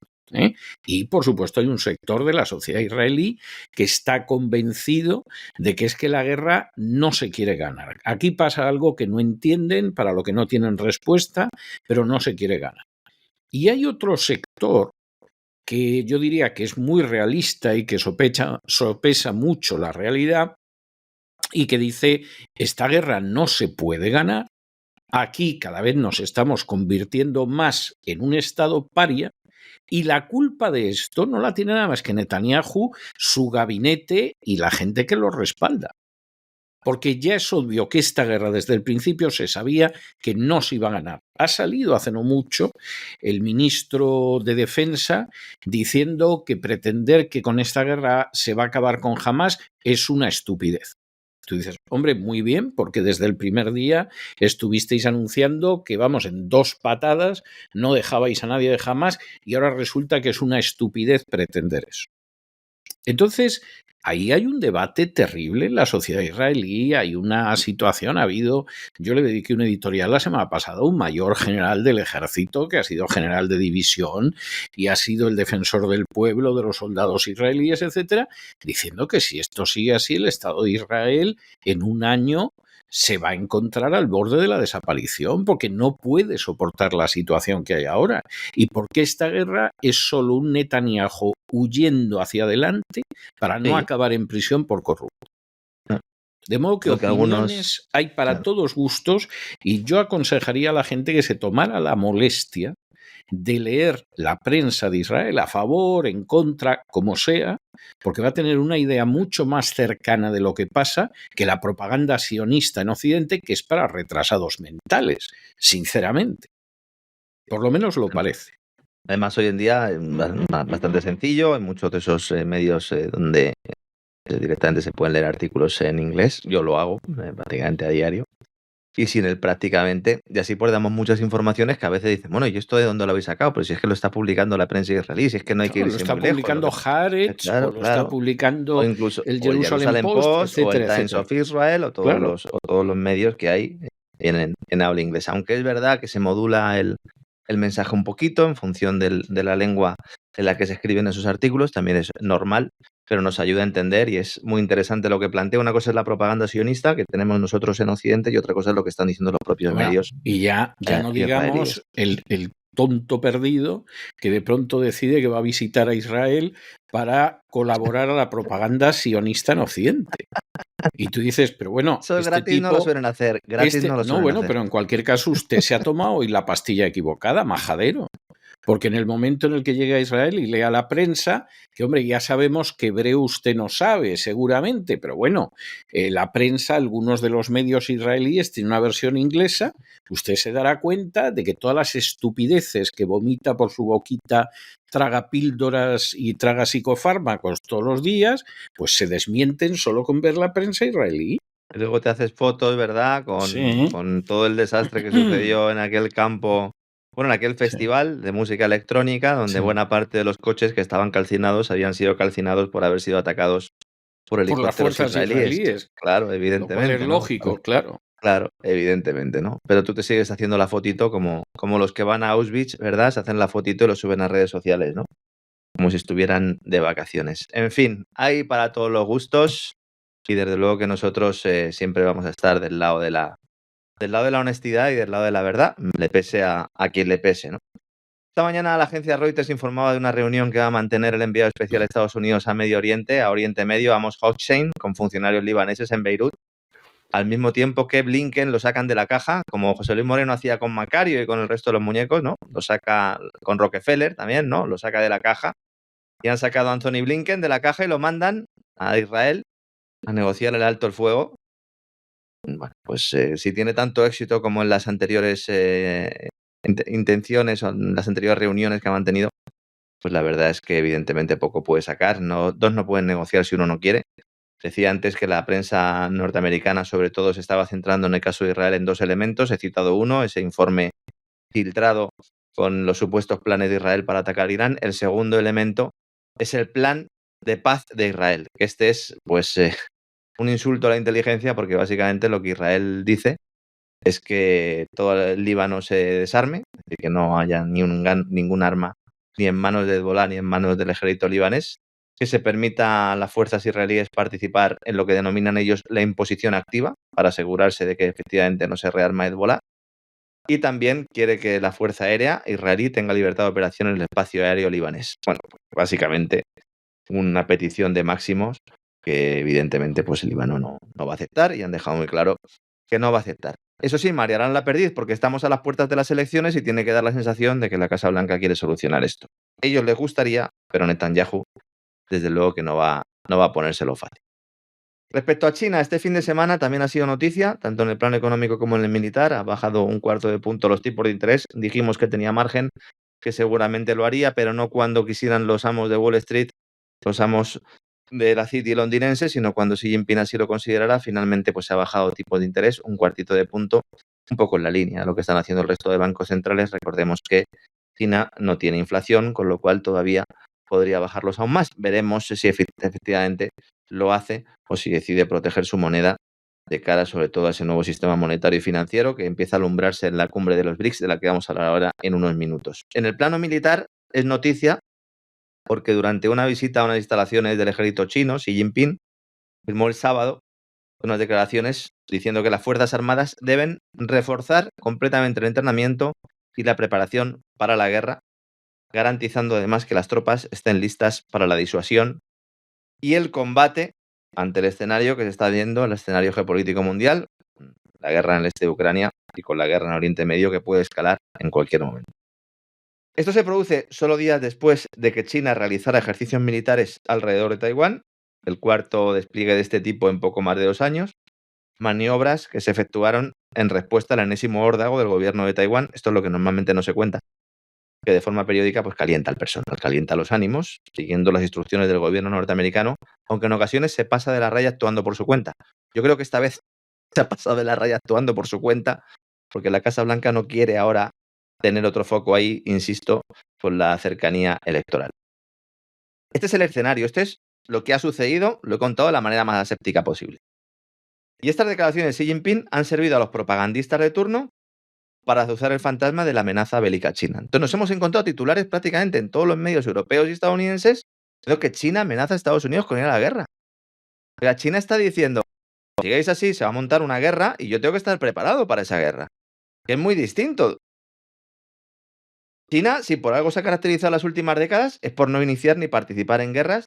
Y, por supuesto, hay un sector de la sociedad israelí que está convencido de que es que la guerra no se quiere ganar. Aquí pasa algo que no entienden, para lo que no tienen respuesta, pero no se quiere ganar. Y hay otro sector que yo diría que es muy realista y que sopesa mucho la realidad y que dice, esta guerra no se puede ganar, aquí cada vez nos estamos convirtiendo más en un estado paria, y la culpa de esto no la tiene nada más que Netanyahu, su gabinete y la gente que lo respalda. Porque ya es obvio que esta guerra desde el principio se sabía que no se iba a ganar. Ha salido hace no mucho el ministro de Defensa diciendo que pretender que con esta guerra se va a acabar con Hamás es una estupidez. Tú dices, hombre, muy bien, porque desde el primer día estuvisteis anunciando que, vamos, en 2 patadas no dejabais a nadie de jamás y ahora resulta que es una estupidez pretender eso. Entonces, ahí hay un debate terrible en la sociedad israelí, hay una situación, yo le dediqué un editorial la semana pasada a un mayor general del ejército que ha sido general de división y ha sido el defensor del pueblo, de los soldados israelíes, etcétera, diciendo que si esto sigue así, el Estado de Israel en un año se va a encontrar al borde de la desaparición porque no puede soportar la situación que hay ahora. ¿Y por qué esta guerra es solo un Netanyahu huyendo hacia adelante para no Sí. acabar en prisión por corrupto? Ah. De modo que Lo que opiniones algunos- hay para claro. todos gustos y yo aconsejaría a la gente que se tomara la molestia de leer la prensa de Israel a favor, en contra, como sea, porque va a tener una idea mucho más cercana de lo que pasa que la propaganda sionista en Occidente, que es para retrasados mentales, sinceramente. Por lo menos lo parece. Además, hoy en día es bastante sencillo. Hay muchos de esos medios donde directamente se pueden leer artículos en inglés. Yo lo hago prácticamente a diario. Y sin él prácticamente. Y así pues damos muchas informaciones que a veces dicen, bueno, ¿y esto de dónde lo habéis sacado? Pero si es que lo está publicando la prensa israelí, si es que no hay que Claro, lo irse está muy lejos. publicando Haaretz, Claro, o lo está claro. O publicando incluso el o el Jerusalem Jerusalem Post, Post, o el etcétera, Times etcétera. of Israel, o todos, Claro. todos los medios que hay en habla inglesa. Aunque es verdad que se modula el mensaje un poquito en función de la lengua en la que se escriben esos artículos, también es normal, pero nos ayuda a entender y es muy interesante lo que plantea. Una cosa es la propaganda sionista que tenemos nosotros en Occidente y otra cosa es lo que están diciendo los propios Bueno, medios y ya no digamos israelíes. el tonto perdido que de pronto decide que va a visitar a Israel para colaborar a la propaganda sionista en Occidente. Y tú dices, pero bueno, Eso este gratis tipo... no lo suelen hacer, gratis no lo suelen bueno, hacer. pero en cualquier caso usted se ha tomado hoy la pastilla equivocada, majadero. Porque en el momento en el que llegue a Israel y lea la prensa, que hombre, ya sabemos que hebreo usted no sabe, seguramente, pero bueno, la prensa, algunos de los medios israelíes tienen una versión inglesa, usted se dará cuenta de que todas las estupideces que vomita por su boquita, traga píldoras y traga psicofármacos todos los días, pues se desmienten solo con ver la prensa israelí. Y luego te haces fotos, ¿verdad? Sí. Con todo el desastre que sucedió en aquel campo, bueno, en aquel festival de música electrónica, donde Sí. buena parte de los coches que estaban calcinados habían sido calcinados por haber sido atacados por Por las helicópteros fuerzas israelíes. Claro, Lo cual evidentemente. es ¿no? lógico, claro. Claro, evidentemente, ¿no? Pero tú te sigues haciendo la fotito como los que van a Auschwitz, ¿verdad? Se hacen la fotito y lo suben a redes sociales, ¿no? Como si estuvieran de vacaciones. En fin, hay para todos los gustos y desde luego que nosotros siempre vamos a estar del lado de la honestidad y del lado de la verdad, le pese a quien le pese, ¿no? Esta mañana la agencia Reuters informaba de una reunión que va a mantener el enviado especial de Estados Unidos a Medio Oriente, a Oriente Medio, Amos Hochstein, con funcionarios libaneses en Beirut, al mismo tiempo que Blinken lo sacan de la caja, como José Luis Moreno hacía con Macario y con el resto de los muñecos, ¿no? Lo saca con Rockefeller también, ¿no? Lo saca de la caja. Y han sacado a Anthony Blinken de la caja y lo mandan a Israel a negociar el alto el fuego. Bueno, pues si tiene tanto éxito como en las anteriores intenciones o en las anteriores reuniones que ha mantenido, pues la verdad es que evidentemente poco puede sacar. Dos no pueden negociar si uno no quiere. Decía antes que la prensa norteamericana sobre todo se estaba centrando en el caso de Israel en 2 elementos. He citado uno, ese informe filtrado con los supuestos planes de Israel para atacar Irán. El segundo elemento es el plan de paz de Israel. Este es, pues, un insulto a la inteligencia porque básicamente lo que Israel dice es que todo el Líbano se desarme, y que no haya ningún arma ni en manos de Hezbolá ni en manos del ejército libanés, que se permita a las fuerzas israelíes participar en lo que denominan ellos la imposición activa, para asegurarse de que efectivamente no se rearma Hezbolá. Y también quiere que la Fuerza Aérea israelí tenga libertad de operación en el espacio aéreo libanés. Bueno, pues básicamente una petición de máximos que evidentemente pues el Líbano no va a aceptar y han dejado muy claro que no va a aceptar. Eso sí, marearán la perdiz porque estamos a las puertas de las elecciones y tiene que dar la sensación de que la Casa Blanca quiere solucionar esto. A ellos les gustaría, pero Netanyahu desde luego que no va a ponérselo fácil. Respecto a China, este fin de semana también ha sido noticia, tanto en el plano económico como en el militar. Ha bajado 1/4 de punto los tipos de interés. Dijimos que tenía margen, que seguramente lo haría, pero no cuando quisieran los amos de Wall Street, los amos de la City londinense, sino cuando Xi Jinping así lo considerara, finalmente pues se ha bajado tipo de interés un cuartito de punto, un poco en la línea de lo que están haciendo el resto de bancos centrales. Recordemos que China no tiene inflación, con lo cual todavía podría bajarlos aún más. Veremos si efectivamente lo hace o si decide proteger su moneda de cara sobre todo a ese nuevo sistema monetario y financiero que empieza a alumbrarse en la cumbre de los BRICS, de la que vamos a hablar ahora en unos minutos. En el plano militar es noticia porque durante una visita a unas instalaciones del ejército chino, Xi Jinping firmó el sábado unas declaraciones diciendo que las Fuerzas Armadas deben reforzar completamente el entrenamiento y la preparación para la guerra, garantizando además que las tropas estén listas para la disuasión y el combate ante el escenario que se está viendo, el escenario geopolítico mundial, la guerra en el este de Ucrania y con la guerra en Oriente Medio que puede escalar en cualquier momento. Esto se produce solo días después de que China realizara ejercicios militares alrededor de Taiwán, el cuarto despliegue de este tipo en poco más de 2 años, maniobras que se efectuaron en respuesta al enésimo órdago del gobierno de Taiwán. Esto es lo que normalmente no se cuenta, que de forma periódica pues calienta al personal, calienta los ánimos, siguiendo las instrucciones del gobierno norteamericano, aunque en ocasiones se pasa de la raya actuando por su cuenta. Yo creo que esta vez se ha pasado de la raya actuando por su cuenta, porque la Casa Blanca no quiere ahora tener otro foco ahí, insisto, por la cercanía electoral. Este es el escenario, este es lo que ha sucedido, lo he contado de la manera más aséptica posible. Y estas declaraciones de Xi Jinping han servido a los propagandistas de turno para azuzar el fantasma de la amenaza bélica china. Entonces nos hemos encontrado titulares prácticamente en todos los medios europeos y estadounidenses diciendo que China amenaza a Estados Unidos con ir a la guerra. La China está diciendo, si sigáis así, se va a montar una guerra y yo tengo que estar preparado para esa guerra. Que es muy distinto. China, si por algo se ha caracterizado en las últimas décadas, es por no iniciar ni participar en guerras,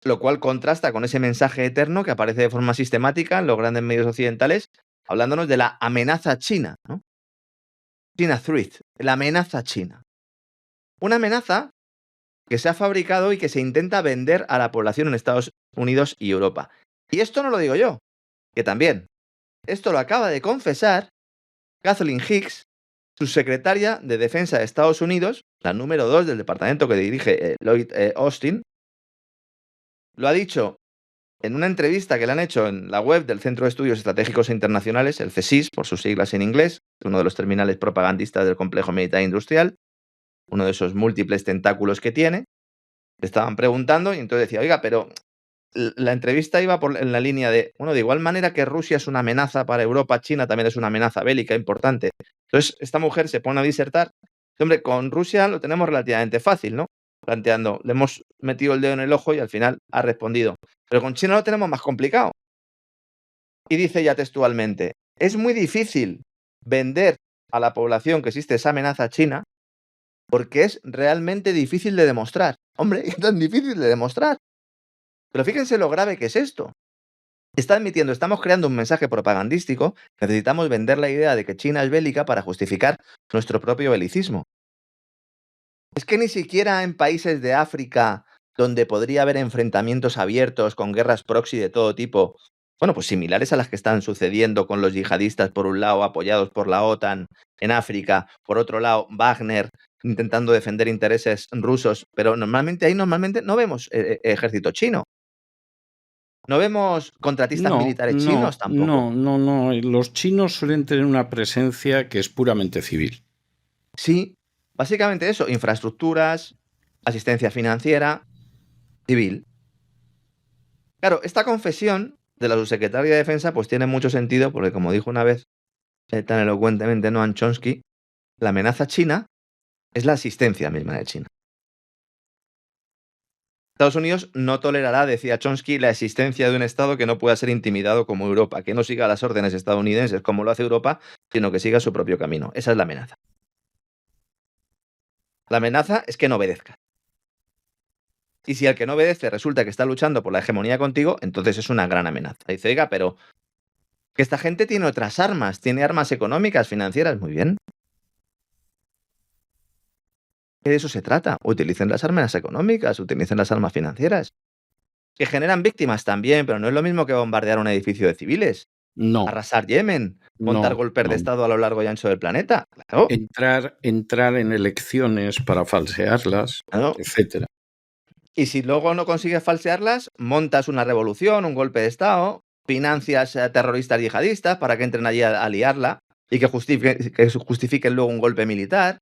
lo cual contrasta con ese mensaje eterno que aparece de forma sistemática en los grandes medios occidentales, hablándonos de la amenaza china, ¿no? China threat, la amenaza china. Una amenaza que se ha fabricado y que se intenta vender a la población en Estados Unidos y Europa. Y esto no lo digo yo, que también. Esto lo acaba de confesar Kathleen Hicks, subsecretaria de Defensa de Estados Unidos, la número 2 del departamento que dirige Lloyd Austin. Lo ha dicho en una entrevista que le han hecho en la web del Centro de Estudios Estratégicos Internacionales, el CSIS, por sus siglas en inglés, uno de los terminales propagandistas del complejo militar industrial, uno de esos múltiples tentáculos que tiene. Le estaban preguntando y entonces decía, oiga, pero la entrevista iba en la línea de, bueno, de igual manera que Rusia es una amenaza para Europa, China también es una amenaza bélica importante. Entonces esta mujer se pone a disertar. Hombre, con Rusia lo tenemos relativamente fácil, ¿no? Planteando, le hemos metido el dedo en el ojo y al final ha respondido. Pero con China lo tenemos más complicado. Y dice ya textualmente, es muy difícil vender a la población que existe esa amenaza china porque es realmente difícil de demostrar. Hombre, es tan difícil de demostrar. Pero fíjense lo grave que es esto. Está admitiendo, estamos creando un mensaje propagandístico, necesitamos vender la idea de que China es bélica para justificar nuestro propio belicismo. Es que ni siquiera en países de África, donde podría haber enfrentamientos abiertos con guerras proxy de todo tipo, bueno, pues similares a las que están sucediendo con los yihadistas por un lado, apoyados por la OTAN en África, por otro lado, Wagner intentando defender intereses rusos, pero normalmente no vemos ejército chino. No vemos contratistas militares chinos tampoco. No. Los chinos suelen tener una presencia que es puramente civil. Sí, básicamente eso, infraestructuras, asistencia financiera, civil. Claro, esta confesión de la subsecretaria de Defensa pues tiene mucho sentido porque, como dijo una vez tan elocuentemente Noam Chomsky, la amenaza china es la asistencia misma de China. Estados Unidos no tolerará, decía Chomsky, la existencia de un Estado que no pueda ser intimidado como Europa, que no siga las órdenes estadounidenses como lo hace Europa, sino que siga su propio camino. Esa es la amenaza. La amenaza es que no obedezca. Y si al que no obedece resulta que está luchando por la hegemonía contigo, entonces es una gran amenaza. Dice, oiga, pero que esta gente tiene otras armas, tiene armas económicas, financieras, muy bien. De eso se trata. Utilicen las armas económicas, utilicen las armas financieras. Que generan víctimas también, pero no es lo mismo que bombardear un edificio de civiles. No. Arrasar Yemen, montar golpes de Estado a lo largo y ancho del planeta. Claro. Entrar en elecciones para falsearlas, etcétera. Y si luego no consigues falsearlas, montas una revolución, un golpe de Estado, financias a terroristas yihadistas para que entren allí a liarla y que justifiquen luego un golpe militar.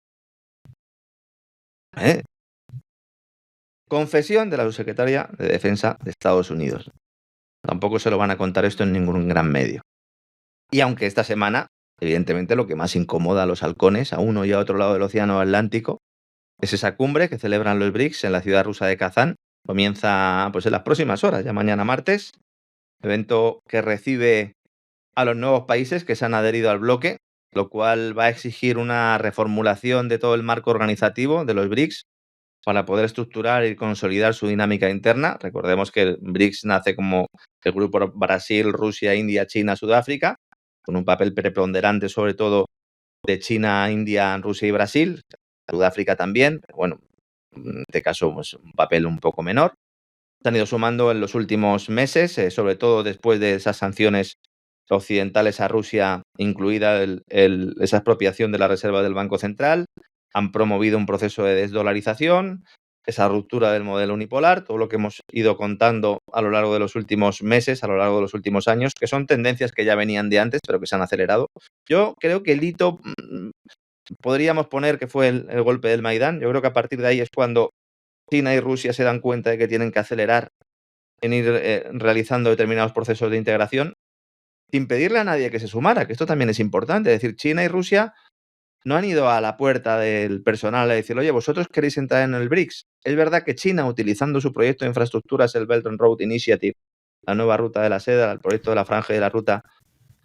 ¿Eh? Confesión de la subsecretaria de Defensa de Estados Unidos. Tampoco se lo van a contar esto en ningún gran medio. Y aunque esta semana, evidentemente, lo que más incomoda a los halcones, a uno y a otro lado del Océano Atlántico, es esa cumbre que celebran los BRICS en la ciudad rusa de Kazán. Comienza pues en las próximas horas, ya mañana martes. Evento que recibe a los nuevos países que se han adherido al bloque, lo cual va a exigir una reformulación de todo el marco organizativo de los BRICS para poder estructurar y consolidar su dinámica interna. Recordemos que el BRICS nace como el grupo Brasil, Rusia, India, China, Sudáfrica, con un papel preponderante sobre todo de China, India, Rusia y Brasil, Sudáfrica también, pero bueno, en este caso pues, un papel un poco menor. Se han ido sumando en los últimos meses, sobre todo después de esas sanciones occidentales a Rusia, incluida esa expropiación de la reserva del Banco Central. Han promovido un proceso de desdolarización, esa ruptura del modelo unipolar, todo lo que hemos ido contando a lo largo de los últimos meses, a lo largo de los últimos años, que son tendencias que ya venían de antes, pero que se han acelerado. Yo creo que el hito podríamos poner que fue el golpe del Maidán. Yo creo que a partir de ahí es cuando China y Rusia se dan cuenta de que tienen que acelerar en ir realizando determinados procesos de integración sin pedirle a nadie que se sumara, que esto también es importante. Es decir, China y Rusia no han ido a la puerta del personal a decir, oye, vosotros queréis entrar en el BRICS. Es verdad que China, utilizando su proyecto de infraestructuras, el Belt and Road Initiative, la nueva ruta de la seda, el proyecto de la franja y de la ruta,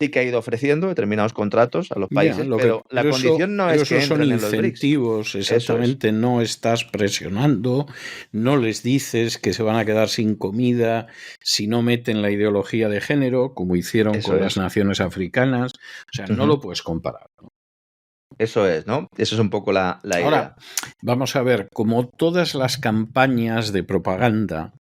sí que ha ido ofreciendo determinados contratos a los países, pero la condición no es que entren en los BRICS. Incentivos, exactamente, no estás presionando, no les dices que se van a quedar sin comida si no meten la ideología de género, como hicieron con las naciones africanas. O sea, no lo puedes comparar, ¿no? Eso es, ¿no? Eso es un poco la idea. Ahora, vamos a ver, como todas las campañas de propaganda,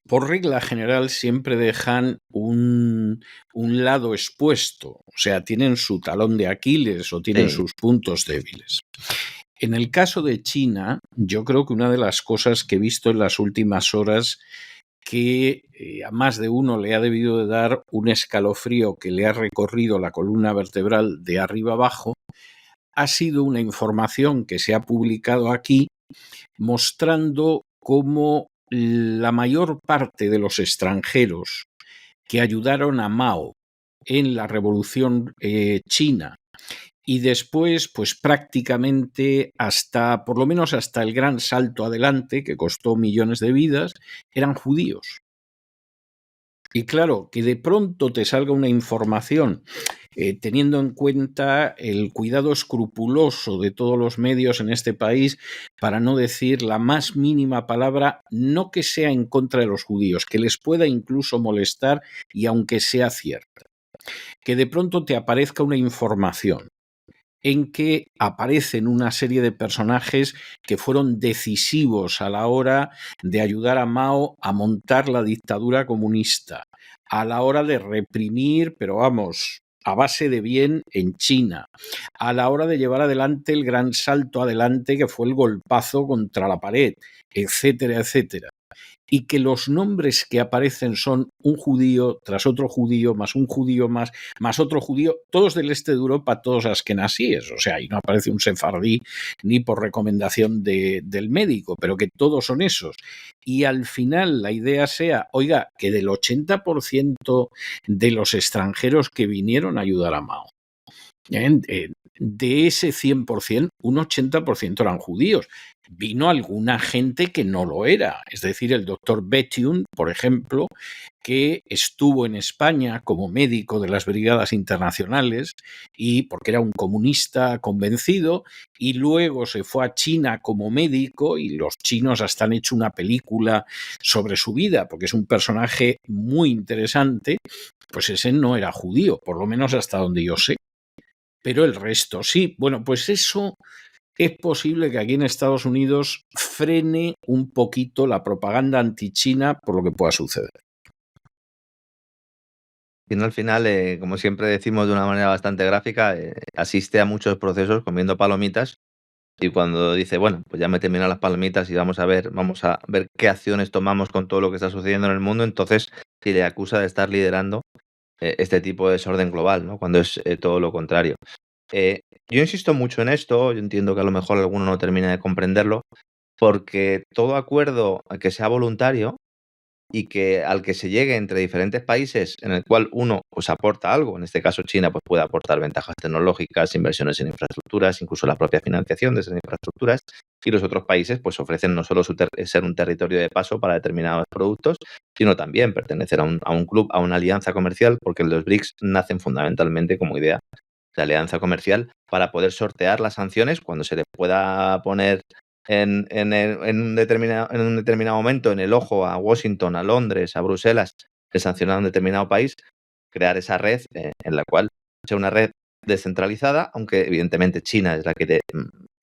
por regla general siempre dejan un lado expuesto, o sea, tienen su talón de Aquiles o tienen sus puntos débiles. En el caso de China, yo creo que una de las cosas que he visto en las últimas horas que a más de uno le ha debido de dar un escalofrío que le ha recorrido la columna vertebral de arriba abajo, ha sido una información que se ha publicado aquí mostrando cómo la mayor parte de los extranjeros que ayudaron a Mao en la Revolución China y después, pues prácticamente hasta, por lo menos hasta el gran salto adelante, que costó millones de vidas, eran judíos. Y claro, que de pronto te salga una información teniendo en cuenta el cuidado escrupuloso de todos los medios en este país para no decir la más mínima palabra, no que sea en contra de los judíos, que les pueda incluso molestar y aunque sea cierta. Que de pronto te aparezca una información en que aparecen una serie de personajes que fueron decisivos a la hora de ayudar a Mao a montar la dictadura comunista, a la hora de reprimir, pero vamos, a base de bien en China, a la hora de llevar adelante el gran salto adelante que fue el golpazo contra la pared, etcétera, etcétera. Y que los nombres que aparecen son un judío tras otro judío, más un judío más otro judío, todos del este de Europa, todos askenazíes. O sea, ahí no aparece un sefardí ni por recomendación del médico, pero que todos son esos. Y al final la idea sea, oiga, que del 80% de los extranjeros que vinieron a ayudar a Mao, de ese 100%, un 80% eran judíos. Vino alguna gente que no lo era, es decir, el doctor Bethune, por ejemplo, que estuvo en España como médico de las brigadas internacionales y porque era un comunista convencido y luego se fue a China como médico y los chinos hasta han hecho una película sobre su vida porque es un personaje muy interesante, pues ese no era judío, por lo menos hasta donde yo sé. Pero el resto sí. Bueno, pues eso es posible que aquí en Estados Unidos frene un poquito la propaganda anti-China por lo que pueda suceder. Y al final, como siempre decimos de una manera bastante gráfica, asiste a muchos procesos comiendo palomitas y cuando dice, bueno, pues ya me terminan las palomitas y vamos a ver qué acciones tomamos con todo lo que está sucediendo en el mundo, entonces se le acusa de estar liderando este tipo de desorden global, ¿no? Cuando es todo lo contrario. Yo insisto mucho en esto, yo entiendo que a lo mejor alguno no termina de comprenderlo, porque todo acuerdo que sea voluntario y que al que se llegue entre diferentes países en el cual uno pues aporta algo, en este caso China pues puede aportar ventajas tecnológicas, inversiones en infraestructuras, incluso la propia financiación de esas infraestructuras, y los otros países pues ofrecen no solo ser un territorio de paso para determinados productos, sino también pertenecer a un club, a una alianza comercial, porque los BRICS nacen fundamentalmente como idea de alianza comercial para poder sortear las sanciones cuando se le pueda poner en un determinado momento en el ojo a Washington, a Londres, a Bruselas, de sancionar a un determinado país, crear esa red en la cual sea una red descentralizada, aunque evidentemente China es la que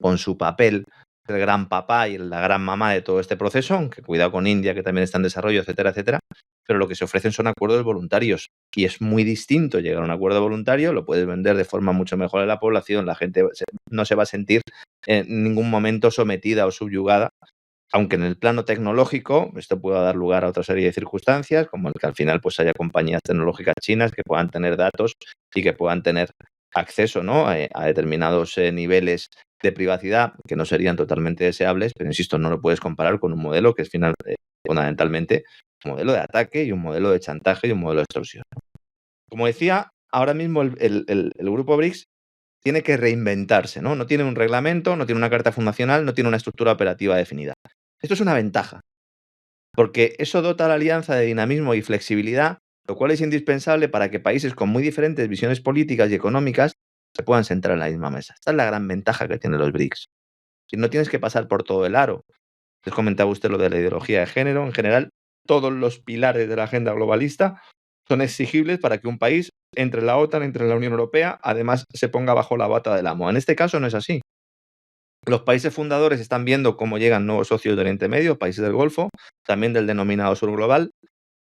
con su papel el gran papá y la gran mamá de todo este proceso, aunque cuidado con India, que también está en desarrollo, etcétera, etcétera, pero lo que se ofrecen son acuerdos voluntarios y es muy distinto llegar a un acuerdo voluntario, lo puedes vender de forma mucho mejor a la población, la gente no se va a sentir en ningún momento sometida o subyugada, aunque en el plano tecnológico esto pueda dar lugar a otra serie de circunstancias, como el que al final pues haya compañías tecnológicas chinas que puedan tener datos y que puedan tener acceso, ¿no?, a determinados niveles de privacidad que no serían totalmente deseables, pero insisto, no lo puedes comparar con un modelo que es fundamentalmente un modelo de ataque y un modelo de chantaje y un modelo de extorsión. Como decía, ahora mismo el grupo BRICS tiene que reinventarse, ¿no? No tiene un reglamento, no tiene una carta fundacional, no tiene una estructura operativa definida. Esto es una ventaja, porque eso dota a la alianza de dinamismo y flexibilidad, lo cual es indispensable para que países con muy diferentes visiones políticas y económicas se puedan sentar en la misma mesa. Esta es la gran ventaja que tienen los BRICS. Si no tienes que pasar por todo el aro. Les comentaba usted lo de la ideología de género. En general, todos los pilares de la agenda globalista son exigibles para que un país entre la OTAN, entre la Unión Europea, además se ponga bajo la bata del amo. En este caso no es así. Los países fundadores están viendo cómo llegan nuevos socios de Oriente Medio, países del Golfo, también del denominado sur global,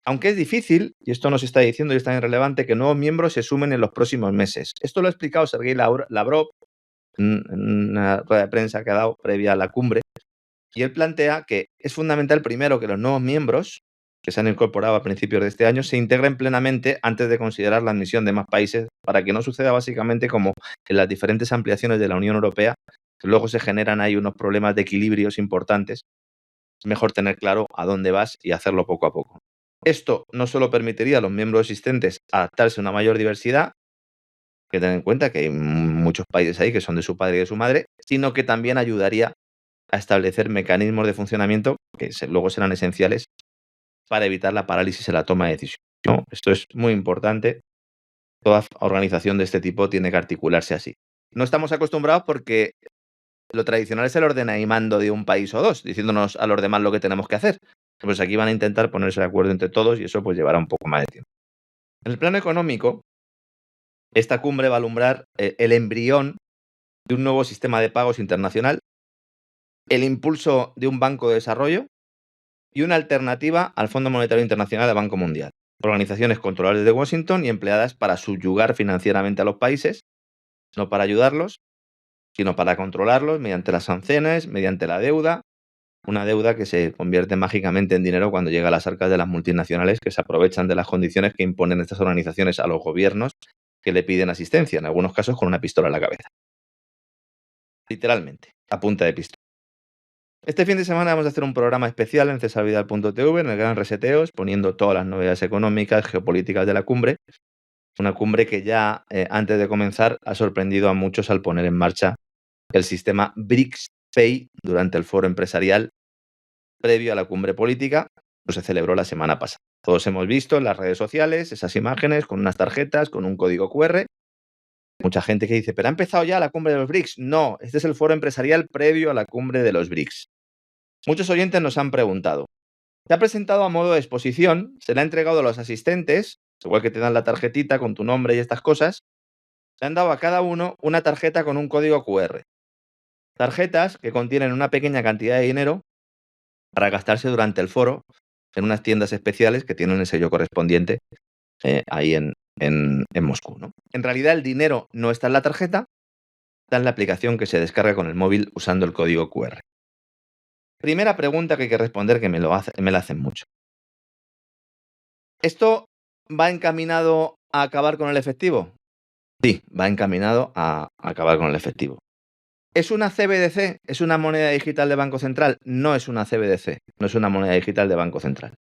aunque es difícil, y esto nos está diciendo y es tan irrelevante, que nuevos miembros se sumen en los próximos meses. Esto lo ha explicado Sergei Lavrov en una rueda de prensa que ha dado previa a la cumbre, y él plantea que es fundamental primero que los nuevos miembros que se han incorporado a principios de este año se integren plenamente antes de considerar la admisión de más países, para que no suceda básicamente como en las diferentes ampliaciones de la Unión Europea, que luego se generan ahí unos problemas de equilibrios importantes. Es mejor tener claro a dónde vas y hacerlo poco a poco. Esto no solo permitiría a los miembros existentes adaptarse a una mayor diversidad, que tener en cuenta que hay muchos países ahí que son de su padre y de su madre, sino que también ayudaría a establecer mecanismos de funcionamiento que luego serán esenciales para evitar la parálisis en la toma de decisiones, ¿no? Esto es muy importante. Toda organización de este tipo tiene que articularse así. No estamos acostumbrados porque lo tradicional es el ordena y mando de un país o dos, diciéndonos a los demás lo que tenemos que hacer. Pues aquí van a intentar ponerse de acuerdo entre todos y eso pues llevará un poco más de tiempo. En el plano económico, esta cumbre va a alumbrar el embrión de un nuevo sistema de pagos internacional, el impulso de un banco de desarrollo y una alternativa al Fondo Monetario Internacional del Banco Mundial. Organizaciones controladas desde Washington y empleadas para subyugar financieramente a los países, no para ayudarlos, sino para controlarlos mediante las sanciones, mediante la deuda, una deuda que se convierte mágicamente en dinero cuando llega a las arcas de las multinacionales que se aprovechan de las condiciones que imponen estas organizaciones a los gobiernos que le piden asistencia, en algunos casos con una pistola en la cabeza. Literalmente, a punta de pistola. Este fin de semana vamos a hacer un programa especial en cesarvidal.tv, en el Gran Reseteo, exponiendo todas las novedades económicas, geopolíticas de la cumbre. Una cumbre que ya, antes de comenzar, ha sorprendido a muchos al poner en marcha el sistema BRICS Pay durante el foro empresarial previo a la cumbre política, que se celebró la semana pasada. Todos hemos visto en las redes sociales esas imágenes con unas tarjetas, con un código QR. Mucha gente que dice, ¿pero ha empezado ya la cumbre de los BRICS? No, este es el foro empresarial previo a la cumbre de los BRICS. Muchos oyentes nos han preguntado, ¿se ha presentado a modo de exposición? ¿Se le ha entregado a los asistentes? Igual que te dan la tarjetita con tu nombre y estas cosas. Le han dado a cada uno una tarjeta con un código QR. Tarjetas que contienen una pequeña cantidad de dinero para gastarse durante el foro en unas tiendas especiales que tienen el sello correspondiente ahí en Moscú, ¿no? En realidad el dinero no está en la tarjeta, está en la aplicación que se descarga con el móvil usando el código QR. Primera pregunta que hay que responder, que me la hacen mucho. ¿Esto va encaminado a acabar con el efectivo? Sí, va encaminado a acabar con el efectivo. ¿Es una CBDC? ¿Es una moneda digital de Banco Central? No es una CBDC, no es una moneda digital de Banco Central.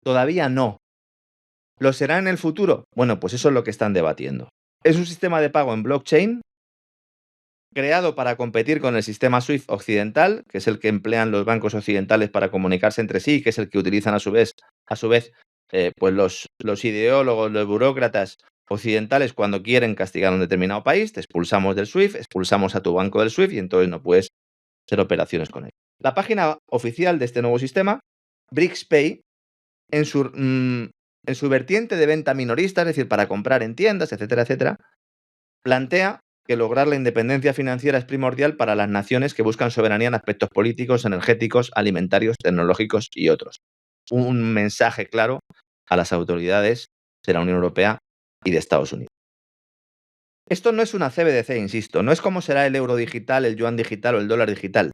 Todavía no. ¿Lo será en el futuro? Bueno, pues eso es lo que están debatiendo. Es un sistema de pago en blockchain creado para competir con el sistema SWIFT occidental, que es el que emplean los bancos occidentales para comunicarse entre sí, que es el que utilizan a su vez pues los ideólogos, los burócratas occidentales cuando quieren castigar a un determinado país. Te expulsamos del SWIFT, expulsamos a tu banco del SWIFT y entonces no puedes hacer operaciones con él. La página oficial de este nuevo sistema, BRICS-Pay, en su vertiente de venta minorista, es decir, para comprar en tiendas, etcétera, etcétera, plantea que lograr la independencia financiera es primordial para las naciones que buscan soberanía en aspectos políticos, energéticos, alimentarios, tecnológicos y otros. Un mensaje claro a las autoridades de la Unión Europea y de Estados Unidos. Esto no es una CBDC, insisto, no es como será el euro digital, el yuan digital o el dólar digital,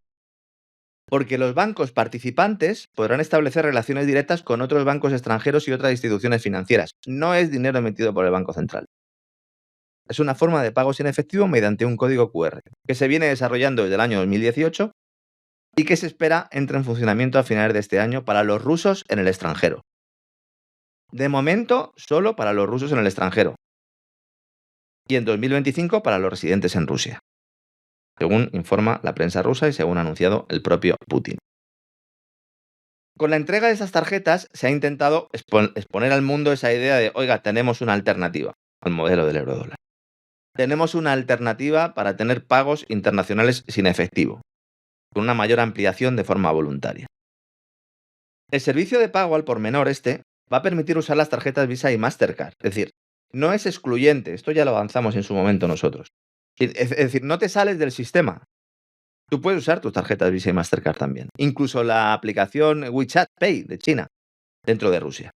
porque los bancos participantes podrán establecer relaciones directas con otros bancos extranjeros y otras instituciones financieras. No es dinero emitido por el Banco Central. Es una forma de pago sin efectivo mediante un código QR, que se viene desarrollando desde el año 2018 y que se espera entre en funcionamiento a finales de este año para los rusos en el extranjero. De momento, solo para los rusos en el extranjero. Y en 2025 para los residentes en Rusia, según informa la prensa rusa y según ha anunciado el propio Putin. Con la entrega de estas tarjetas se ha intentado exponer al mundo esa idea de, oiga, tenemos una alternativa al modelo del eurodólar. Tenemos una alternativa para tener pagos internacionales sin efectivo, con una mayor ampliación de forma voluntaria. El servicio de pago al por menor va a permitir usar las tarjetas Visa y Mastercard. Es decir, no es excluyente, esto ya lo avanzamos en su momento nosotros. Es decir, no te sales del sistema. Tú puedes usar tus tarjetas Visa y Mastercard también. Incluso la aplicación WeChat Pay de China, dentro de Rusia.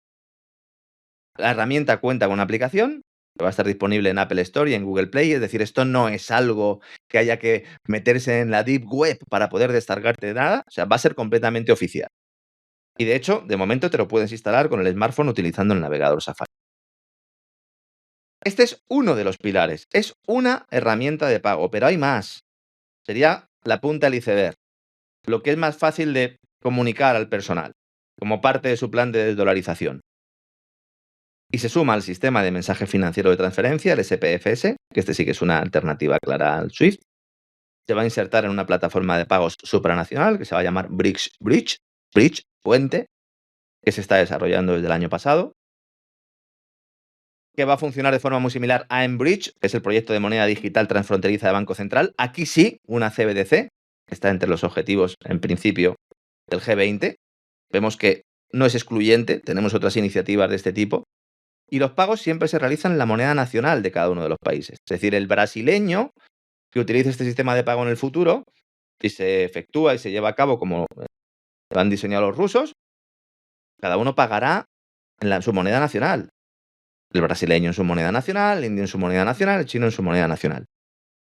La herramienta cuenta con una aplicación que va a estar disponible en Apple Store y en Google Play. Es decir, esto no es algo que haya que meterse en la Deep Web para poder descargarte nada. O sea, va a ser completamente oficial. Y de hecho, de momento te lo puedes instalar con el smartphone utilizando el navegador Safari. Este es uno de los pilares. Es una herramienta de pago, pero hay más. Sería la punta del iceberg. Lo que es más fácil de comunicar al personal, como parte de su plan de desdolarización. Y se suma al sistema de mensaje financiero de transferencia, el SPFS, que este sí que es una alternativa clara al SWIFT. Se va a insertar en una plataforma de pagos supranacional que se va a llamar Bridge, puente, que se está desarrollando desde el año pasado, que va a funcionar de forma muy similar a mBridge, que es el proyecto de moneda digital transfronteriza de Banco Central. Aquí sí, una CBDC, que está entre los objetivos, en principio, del G20. Vemos que no es excluyente, tenemos otras iniciativas de este tipo. Y los pagos siempre se realizan en la moneda nacional de cada uno de los países. Es decir, el brasileño que utilice este sistema de pago en el futuro, y se efectúa y se lleva a cabo como lo han diseñado los rusos, cada uno pagará en su moneda nacional. El brasileño en su moneda nacional, el indio en su moneda nacional, el chino en su moneda nacional.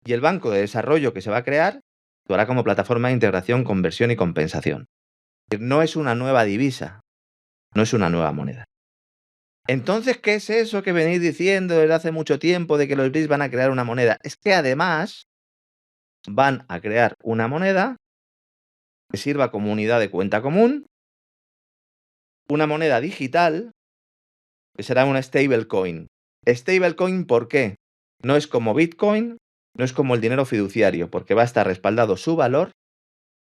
Y el banco de desarrollo que se va a crear actuará como plataforma de integración, conversión y compensación. Es decir, no es una nueva divisa, no es una nueva moneda. Entonces, ¿qué es eso que venís diciendo desde hace mucho tiempo de que los BRICS van a crear una moneda? Es que además van a crear una moneda que sirva como unidad de cuenta común, una moneda digital que será una stablecoin. Stablecoin, ¿por qué? No es como Bitcoin, no es como el dinero fiduciario, porque va a estar respaldado su valor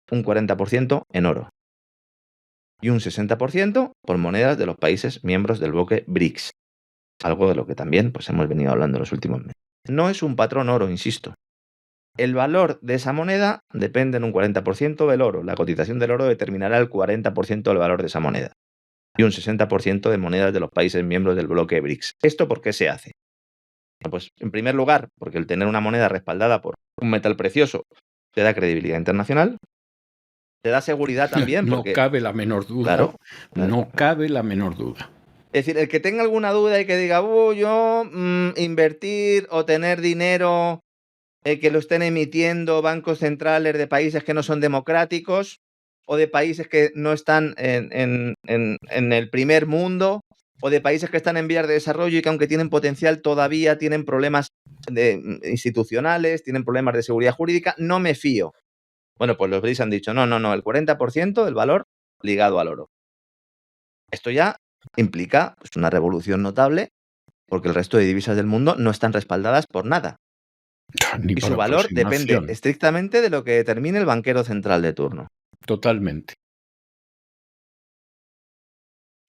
un 40% en oro y un 60% por monedas de los países miembros del bloque BRICS. Algo de lo que también pues, hemos venido hablando en los últimos meses. No es un patrón oro, insisto. El valor de esa moneda depende en un 40% del oro. La cotización del oro determinará el 40% del valor de esa moneda. Y un 60% de monedas de los países miembros del bloque BRICS. ¿Esto por qué se hace? Pues en primer lugar, porque el tener una moneda respaldada por un metal precioso te da credibilidad internacional. Te da seguridad también. Porque, no cabe la menor duda. Claro. No cabe la menor duda. Es decir, el que tenga alguna duda y que diga, yo invertir o tener dinero que lo estén emitiendo bancos centrales de países que no son democráticos o de países que no están en el primer mundo o de países que están en vías de desarrollo y que aunque tienen potencial todavía tienen problemas institucionales, tienen problemas de seguridad jurídica. No me fío. Bueno, pues los BRICS han dicho, no, el 40% del valor ligado al oro. Esto ya implica pues, una revolución notable porque el resto de divisas del mundo no están respaldadas por nada. Ni Y por su valor depende aproximación. estrictamente de lo que determine el banquero central de turno. Totalmente.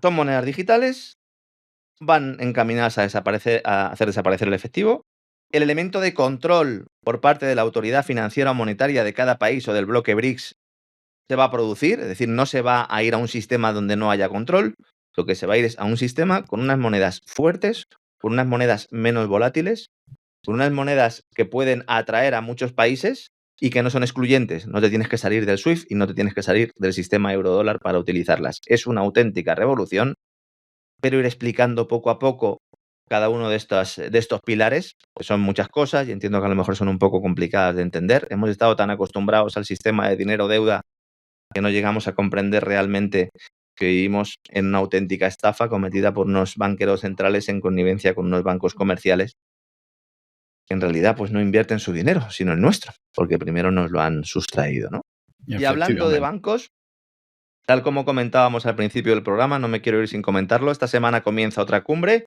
Son monedas digitales, van encaminadas a hacer desaparecer el efectivo. El elemento de control por parte de la autoridad financiera o monetaria de cada país o del bloque BRICS se va a producir, es decir, no se va a ir a un sistema donde no haya control, lo que se va a ir es a un sistema con unas monedas fuertes, con unas monedas menos volátiles, con unas monedas que pueden atraer a muchos países y que no son excluyentes. No te tienes que salir del SWIFT y no te tienes que salir del sistema euro-dólar para utilizarlas. Es una auténtica revolución, pero ir explicando poco a poco cada uno de estos pilares, que son muchas cosas y entiendo que a lo mejor son un poco complicadas de entender. Hemos estado tan acostumbrados al sistema de dinero-deuda que no llegamos a comprender realmente que vivimos en una auténtica estafa cometida por unos banqueros centrales en connivencia con unos bancos comerciales que en realidad pues no invierten su dinero, sino el nuestro, porque primero nos lo han sustraído, ¿no? Y hablando de Efectivamente. bancos, tal como comentábamos al principio del programa, no me quiero ir sin comentarlo, esta semana comienza otra cumbre,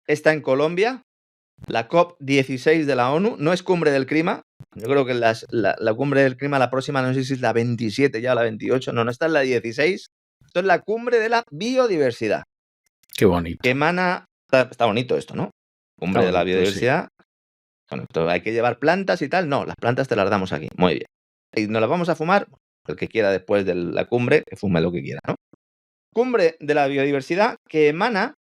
está en Colombia, la COP16 de la ONU, no es cumbre del clima, yo creo que la cumbre del clima, la próxima, no sé si es la 27 ya o la 28, no, esta es la 16, esto es la cumbre de la biodiversidad. Qué bonito. Que emana, está bonito esto, ¿no? Cumbre de la bonito, sí. biodiversidad. Bueno, hay que llevar plantas y tal. No, las plantas te las damos aquí. Muy bien. ¿Y nos las vamos a fumar? El que quiera después de la cumbre, que fume lo que quiera, ¿no? Cumbre de la biodiversidad que emana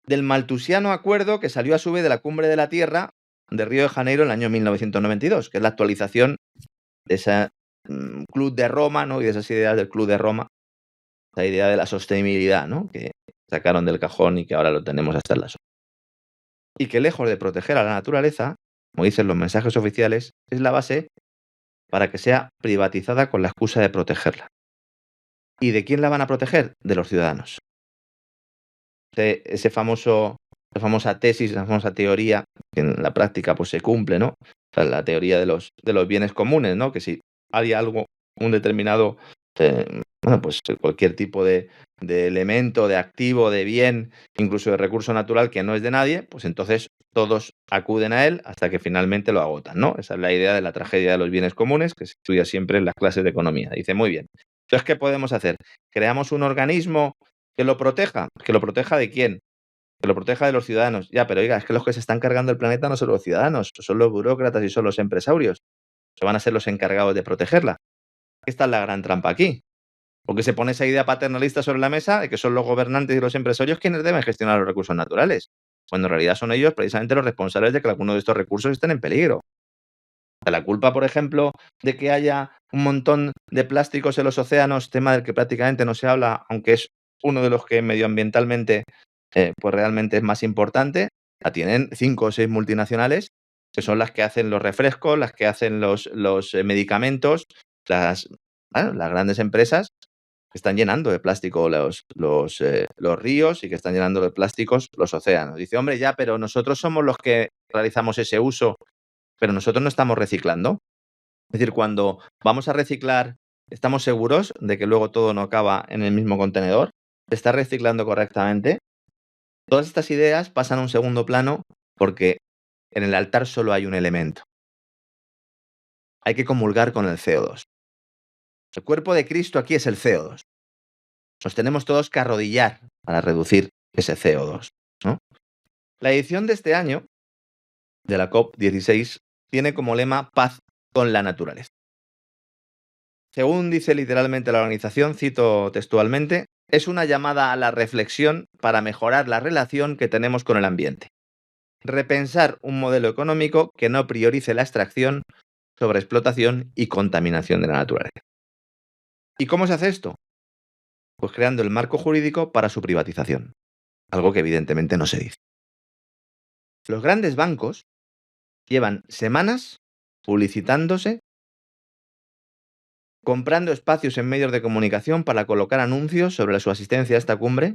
del maltusiano acuerdo que salió a su vez de la Cumbre de la Tierra de Río de Janeiro en el año 1992, que es la actualización de ese Club de Roma, ¿no? Y de esas ideas del Club de Roma, esa idea de la sostenibilidad, ¿no? Que sacaron del cajón y que ahora lo tenemos hasta en la sopa. Y que lejos de proteger a la naturaleza, como dicen los mensajes oficiales, es la base para que sea privatizada con la excusa de protegerla. ¿Y de quién la van a proteger? De los ciudadanos. Esa famosa tesis, esa famosa teoría, que en la práctica pues se cumple, ¿no? O sea, la teoría de los bienes comunes, ¿no? Que si hay algo, un determinado, pues cualquier tipo de elemento, de activo, de bien, incluso de recurso natural que no es de nadie, pues entonces todos acuden a él hasta que finalmente lo agotan, ¿no? Esa es la idea de la tragedia de los bienes comunes que se estudia siempre en las clases de economía. Dice, muy bien. Entonces, ¿qué podemos hacer? ¿Creamos un organismo que lo proteja? ¿Que lo proteja de quién? Que lo proteja de los ciudadanos. Ya, pero oiga, es que los que se están cargando el planeta no son los ciudadanos, son los burócratas y son los empresarios. Que van a ser los encargados de protegerla. Esta es la gran trampa aquí. Porque se pone esa idea paternalista sobre la mesa de que son los gobernantes y los empresarios quienes deben gestionar los recursos naturales, cuando en realidad son ellos precisamente los responsables de que algunos de estos recursos estén en peligro. La culpa, por ejemplo, de que haya un montón de plásticos en los océanos, tema del que prácticamente no se habla, aunque es uno de los que medioambientalmente pues realmente es más importante, la tienen 5 o 6 multinacionales, que son las que hacen los refrescos, las que hacen los medicamentos, las grandes empresas que están llenando de plástico los ríos y que están llenando de plásticos los océanos. Dice, hombre, ya, pero nosotros somos los que realizamos ese uso, pero nosotros no estamos reciclando. Es decir, cuando vamos a reciclar, ¿estamos seguros de que luego todo no acaba en el mismo contenedor? ¿Se está reciclando correctamente? Todas estas ideas pasan a un segundo plano porque en el altar solo hay un elemento. Hay que comulgar con el CO2. El cuerpo de Cristo aquí es el CO2. Nos tenemos todos que arrodillar para reducir ese CO2, ¿no? La edición de este año de la COP16 tiene como lema paz con la naturaleza. Según dice literalmente la organización, cito textualmente, es una llamada a la reflexión para mejorar la relación que tenemos con el ambiente. Repensar un modelo económico que no priorice la extracción, sobreexplotación y contaminación de la naturaleza. ¿Y cómo se hace esto? Pues creando el marco jurídico para su privatización, algo que evidentemente no se dice. Los grandes bancos llevan semanas publicitándose, comprando espacios en medios de comunicación para colocar anuncios sobre su asistencia a esta cumbre,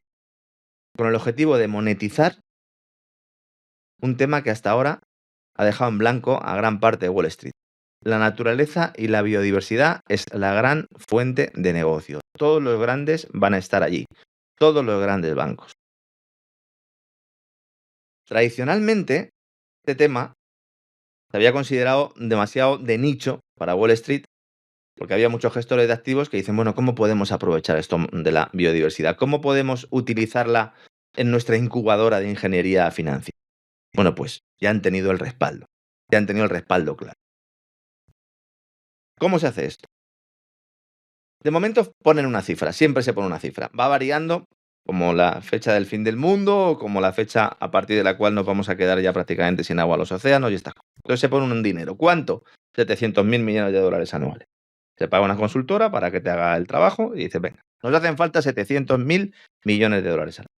con el objetivo de monetizar un tema que hasta ahora ha dejado en blanco a gran parte de Wall Street. La naturaleza y la biodiversidad es la gran fuente de negocio. Todos los grandes van a estar allí, todos los grandes bancos. Tradicionalmente, este tema se había considerado demasiado de nicho para Wall Street, porque había muchos gestores de activos que dicen, bueno, ¿cómo podemos aprovechar esto de la biodiversidad? ¿Cómo podemos utilizarla en nuestra incubadora de ingeniería financiera? Bueno, pues ya han tenido el respaldo, claro. ¿Cómo se hace esto? De momento ponen una cifra, siempre se pone una cifra. Va variando como la fecha del fin del mundo o como la fecha a partir de la cual nos vamos a quedar ya prácticamente sin agua a los océanos y estas cosas. Entonces se pone un dinero. ¿Cuánto? 700.000 millones de dólares anuales. Se paga una consultora para que te haga el trabajo y dice, venga, nos hacen falta 700.000 millones de dólares anuales.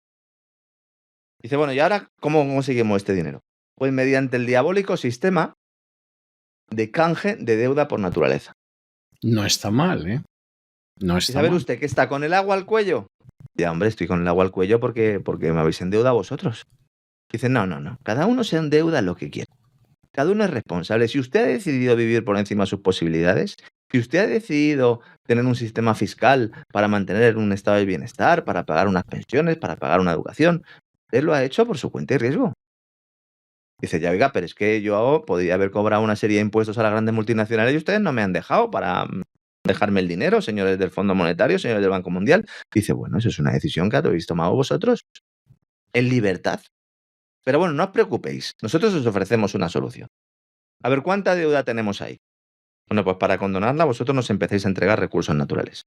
Dice, bueno, ¿y ahora cómo conseguimos este dinero? Pues mediante el diabólico sistema de canje de deuda por naturaleza. No está mal, ¿eh? No ¿Y está saber mal. usted que está con el agua al cuello? Ya, hombre, estoy con el agua al cuello porque me habéis endeudado vosotros. Dice, no. Cada uno se endeuda lo que quiere. Cada uno es responsable. Si usted ha decidido vivir por encima de sus posibilidades, si usted ha decidido tener un sistema fiscal para mantener un estado de bienestar, para pagar unas pensiones, para pagar una educación, usted lo ha hecho por su cuenta y riesgo. Dice, ya oiga, pero es que yo podría haber cobrado una serie de impuestos a las grandes multinacionales y ustedes no me han dejado para dejarme el dinero, señores del Fondo Monetario, señores del Banco Mundial. Dice, bueno, eso es una decisión que habéis tomado vosotros en libertad. Pero bueno, no os preocupéis, nosotros os ofrecemos una solución. A ver, ¿cuánta deuda tenemos ahí? Bueno, pues para condonarla vosotros nos empecéis a entregar recursos naturales.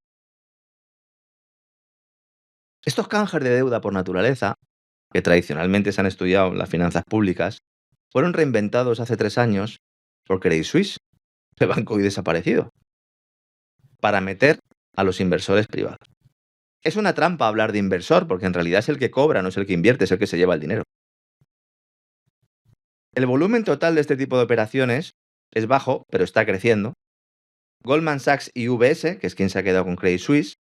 Estos canjes de deuda por naturaleza, que tradicionalmente se han estudiado en las finanzas públicas, fueron reinventados hace 3 años por Credit Suisse, el banco hoy desaparecido, para meter a los inversores privados. Es una trampa hablar de inversor, porque en realidad es el que cobra, no es el que invierte, es el que se lleva el dinero. El volumen total de este tipo de operaciones es bajo, pero está creciendo. Goldman Sachs y UBS, que es quien se ha quedado con Credit Suisse,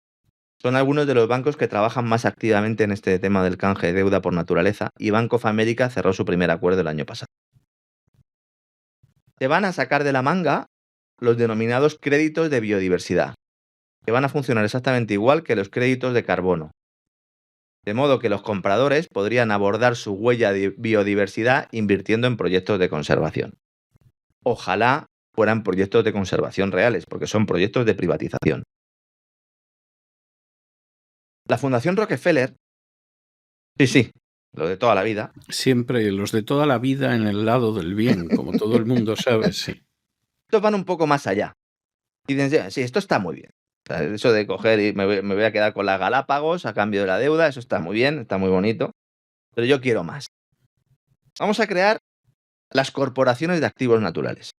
son algunos de los bancos que trabajan más activamente en este tema del canje de deuda por naturaleza, y Bank of America cerró su primer acuerdo el año pasado. Se van a sacar de la manga los denominados créditos de biodiversidad, que van a funcionar exactamente igual que los créditos de carbono. De modo que los compradores podrían abordar su huella de biodiversidad invirtiendo en proyectos de conservación. Ojalá fueran proyectos de conservación reales, porque son proyectos de privatización. La Fundación Rockefeller, sí, lo de toda la vida. Siempre los de toda la vida en el lado del bien, como todo el mundo sabe, sí. Estos van un poco más allá. Y dicen, sí, esto está muy bien. O sea, eso de coger y me voy a quedar con las Galápagos a cambio de la deuda, eso está muy bien, está muy bonito. Pero yo quiero más. Vamos a crear las corporaciones de activos naturales.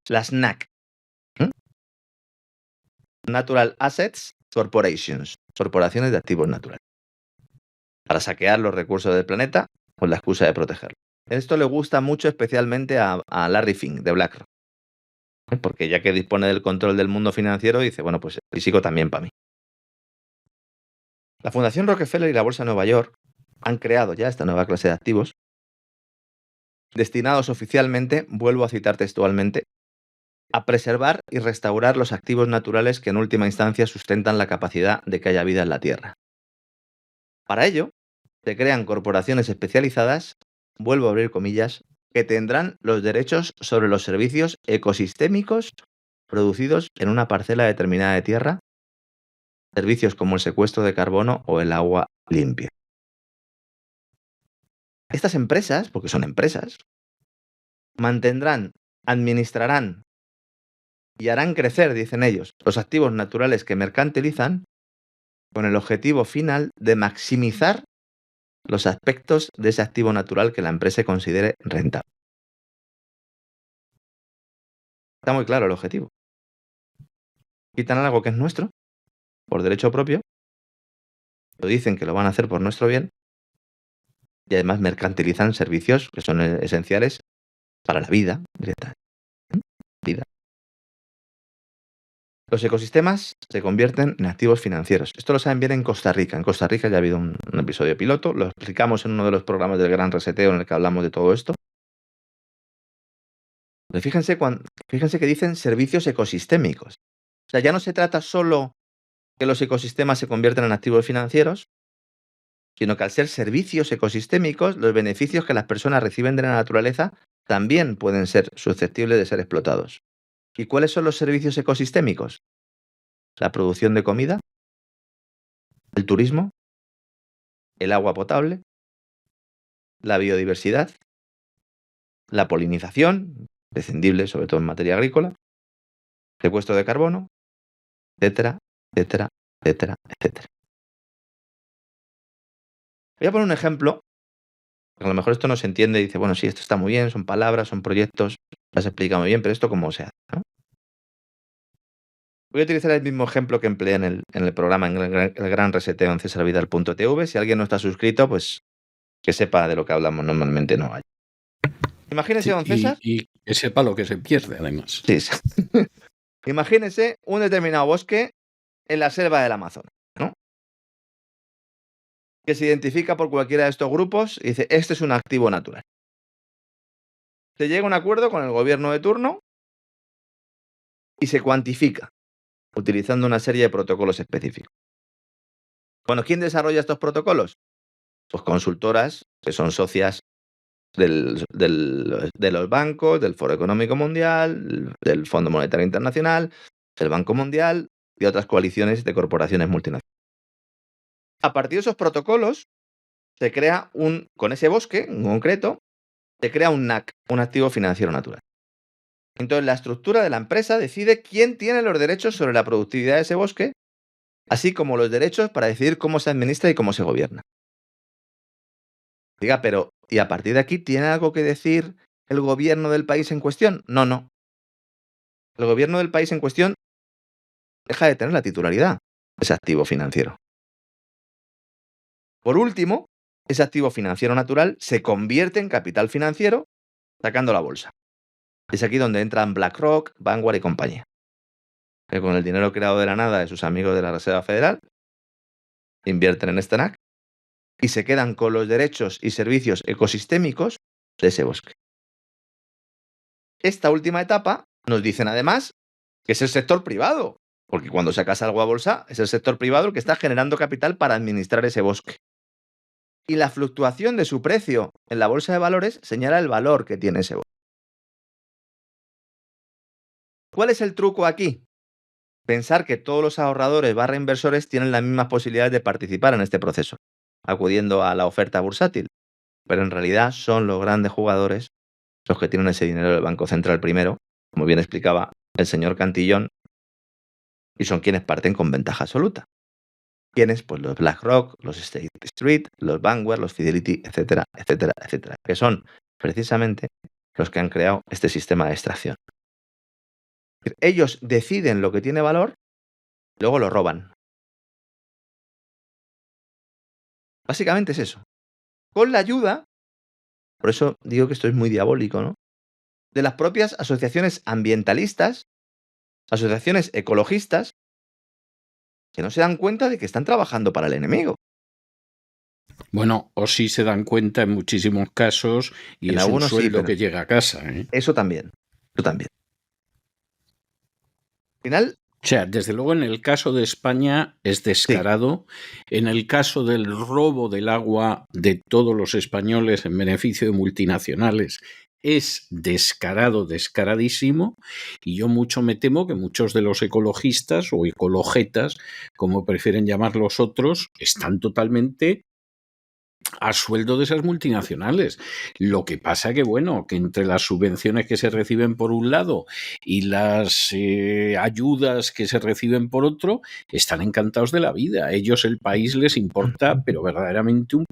Las NAC. Natural Assets Corporations. Corporaciones de activos naturales. Para saquear los recursos del planeta con la excusa de protegerlo. Esto le gusta mucho especialmente a Larry Fink, de BlackRock. Porque ya que dispone del control del mundo financiero, dice, bueno, pues el físico también para mí. La Fundación Rockefeller y la Bolsa de Nueva York han creado ya esta nueva clase de activos destinados oficialmente, vuelvo a citar textualmente, a preservar y restaurar los activos naturales que en última instancia sustentan la capacidad de que haya vida en la Tierra. Para ello, se crean corporaciones especializadas, vuelvo a abrir comillas, que tendrán los derechos sobre los servicios ecosistémicos producidos en una parcela determinada de tierra, servicios como el secuestro de carbono o el agua limpia. Estas empresas, porque son empresas, mantendrán, administrarán y harán crecer, dicen ellos, los activos naturales que mercantilizan con el objetivo final de maximizar los aspectos de ese activo natural que la empresa considere rentable. Está muy claro el objetivo. Quitan algo que es nuestro, por derecho propio, lo dicen que lo van a hacer por nuestro bien, y además mercantilizan servicios que son esenciales para la vida, directamente. Vida. Los ecosistemas se convierten en activos financieros. Esto lo saben bien en Costa Rica. En Costa Rica ya ha habido un episodio piloto. Lo explicamos en uno de los programas del Gran Reseteo en el que hablamos de todo esto. Pero fíjense que dicen servicios ecosistémicos. O sea, ya no se trata solo que los ecosistemas se convierten en activos financieros, sino que al ser servicios ecosistémicos, los beneficios que las personas reciben de la naturaleza también pueden ser susceptibles de ser explotados. ¿Y cuáles son los servicios ecosistémicos? La producción de comida, el turismo, el agua potable, la biodiversidad, la polinización, prescindible sobre todo en materia agrícola, secuestro de carbono, etcétera, etcétera, etcétera, etcétera. Voy a poner un ejemplo, porque a lo mejor esto no se entiende y dice, bueno, sí, esto está muy bien, son palabras, son proyectos, lo has explicado muy bien, pero esto cómo se hace, ¿no? Voy a utilizar el mismo ejemplo que empleé en el programa, en el Gran Reseteo en cesarvidal.tv. Si alguien no está suscrito, pues que sepa de lo que hablamos, normalmente no hay. Imagínese, don César. Y que sepa lo que se pierde, además. Sí. Imagínese un determinado bosque en la selva del Amazonas, ¿no? Que se identifica por cualquiera de estos grupos y dice, este es un activo natural. Se llega a un acuerdo con el gobierno de turno y se cuantifica, utilizando una serie de protocolos específicos. Bueno, ¿quién desarrolla estos protocolos? Pues consultoras que son socias de los bancos, del Foro Económico Mundial, del Fondo Monetario Internacional, del Banco Mundial y otras coaliciones de corporaciones multinacionales. A partir de esos protocolos, se crea con ese bosque en concreto, se crea un NAC, un activo financiero natural. Entonces, la estructura de la empresa decide quién tiene los derechos sobre la productividad de ese bosque, así como los derechos para decidir cómo se administra y cómo se gobierna. Diga, pero ¿y a partir de aquí tiene algo que decir el gobierno del país en cuestión? No. El gobierno del país en cuestión deja de tener la titularidad de ese activo financiero. Por último, ese activo financiero natural se convierte en capital financiero sacando la bolsa. Es aquí donde entran BlackRock, Vanguard y compañía. Que con el dinero creado de la nada de sus amigos de la Reserva Federal, invierten en este NAC y se quedan con los derechos y servicios ecosistémicos de ese bosque. Esta última etapa nos dicen además que es el sector privado, porque cuando sacas algo a bolsa es el sector privado el que está generando capital para administrar ese bosque. Y la fluctuación de su precio en la bolsa de valores señala el valor que tiene ese bosque. ¿Cuál es el truco aquí? Pensar que todos los ahorradores / inversores tienen las mismas posibilidades de participar en este proceso, acudiendo a la oferta bursátil. Pero en realidad son los grandes jugadores los que tienen ese dinero del Banco Central primero, como bien explicaba el señor Cantillón, y son quienes parten con ventaja absoluta. ¿Quiénes? Pues los BlackRock, los State Street, los Vanguard, los Fidelity, etcétera, etcétera, etcétera, que son precisamente los que han creado este sistema de extracción. Ellos deciden lo que tiene valor, luego lo roban. Básicamente es eso. Con la ayuda, por eso digo que esto es muy diabólico, ¿no?, de las propias asociaciones ambientalistas, asociaciones ecologistas, que no se dan cuenta de que están trabajando para el enemigo. Bueno, o sí se dan cuenta en muchísimos casos y en es un sueldo sí, que llega a casa. Eso también. Al final... O sea, desde luego en el caso de España es descarado. Sí. En el caso del robo del agua de todos los españoles en beneficio de multinacionales es descarado, descaradísimo, y yo mucho me temo que muchos de los ecologistas o ecologetas, como prefieren llamar los otros, están totalmente a sueldo de esas multinacionales. Lo que pasa que, bueno, que entre las subvenciones que se reciben por un lado y las ayudas que se reciben por otro, están encantados de la vida. A ellos el país les importa, pero verdaderamente un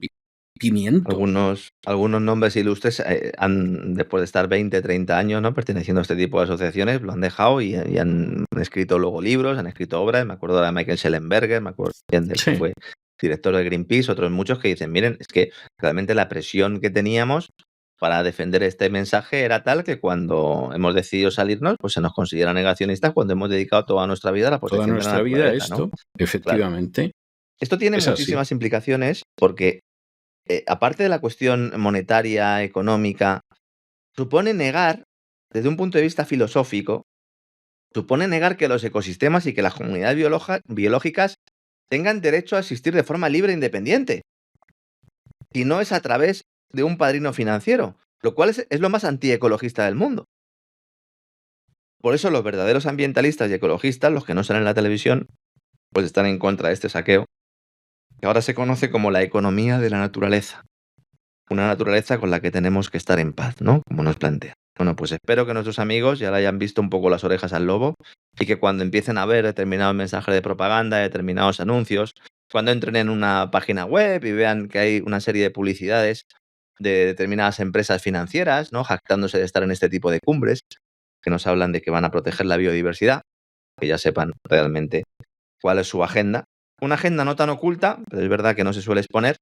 pimiento. Algunos nombres ilustres después de estar 20, 30 años, ¿no?, perteneciendo a este tipo de asociaciones, lo han dejado y han escrito luego libros, han escrito obras. Me acuerdo de Michael Schellenberger, me acuerdo bien de que fue director de Greenpeace, otros muchos que dicen, miren, es que realmente la presión que teníamos para defender este mensaje era tal que cuando hemos decidido salirnos, pues se nos considera negacionistas cuando hemos dedicado toda nuestra vida a la protección Toda nuestra de la vida naturaleza, esto, ¿no? efectivamente. Claro. Esto tiene muchísimas implicaciones porque, aparte de la cuestión monetaria, económica, supone negar, desde un punto de vista filosófico, supone negar que los ecosistemas y que las comunidades biológicas tengan derecho a existir de forma libre e independiente. Si no es a través de un padrino financiero, lo cual es lo más antiecologista del mundo. Por eso los verdaderos ambientalistas y ecologistas, los que no salen en la televisión, pues están en contra de este saqueo, que ahora se conoce como la economía de la naturaleza. Una naturaleza con la que tenemos que estar en paz, ¿no? Como nos plantea. Bueno, pues espero que nuestros amigos ya le hayan visto un poco las orejas al lobo y que cuando empiecen a ver determinados mensajes de propaganda, determinados anuncios, cuando entren en una página web y vean que hay una serie de publicidades de determinadas empresas financieras, ¿no? Jactándose de estar en este tipo de cumbres, que nos hablan de que van a proteger la biodiversidad, que ya sepan realmente cuál es su agenda. Una agenda no tan oculta, pero es verdad que no se suele exponer.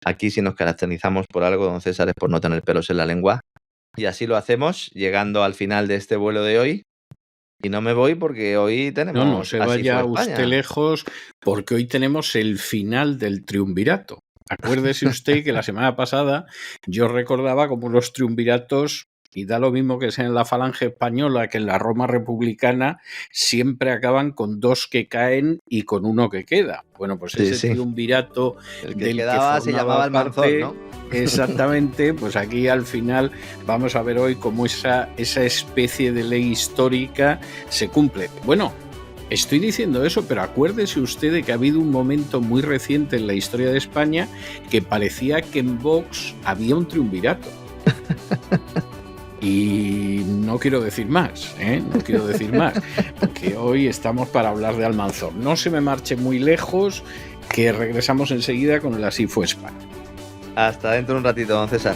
Aquí si nos caracterizamos por algo, don César, es por no tener pelos en la lengua. Y así lo hacemos, llegando al final de este vuelo de hoy. Y no me voy porque hoy tenemos... No se vaya usted lejos, porque hoy tenemos el final del triunvirato. Acuérdese usted que la semana pasada yo recordaba como los triunviratos, y da lo mismo que sea en la Falange Española que en la Roma Republicana, siempre acaban con 2 que caen y con 1 que queda. Bueno, pues ese triunvirato el que quedaba se llamaba Almanzor, ¿no? Exactamente, pues aquí al final vamos a ver hoy cómo esa especie de ley histórica se cumple. Bueno, estoy diciendo eso, pero acuérdese usted de que ha habido un momento muy reciente en la historia de España que parecía que en Vox había un triunvirato. Y no quiero decir más, porque hoy estamos para hablar de Almanzor. No se me marche muy lejos, que regresamos enseguida con el Así fue España. Hasta dentro de un ratito, don César.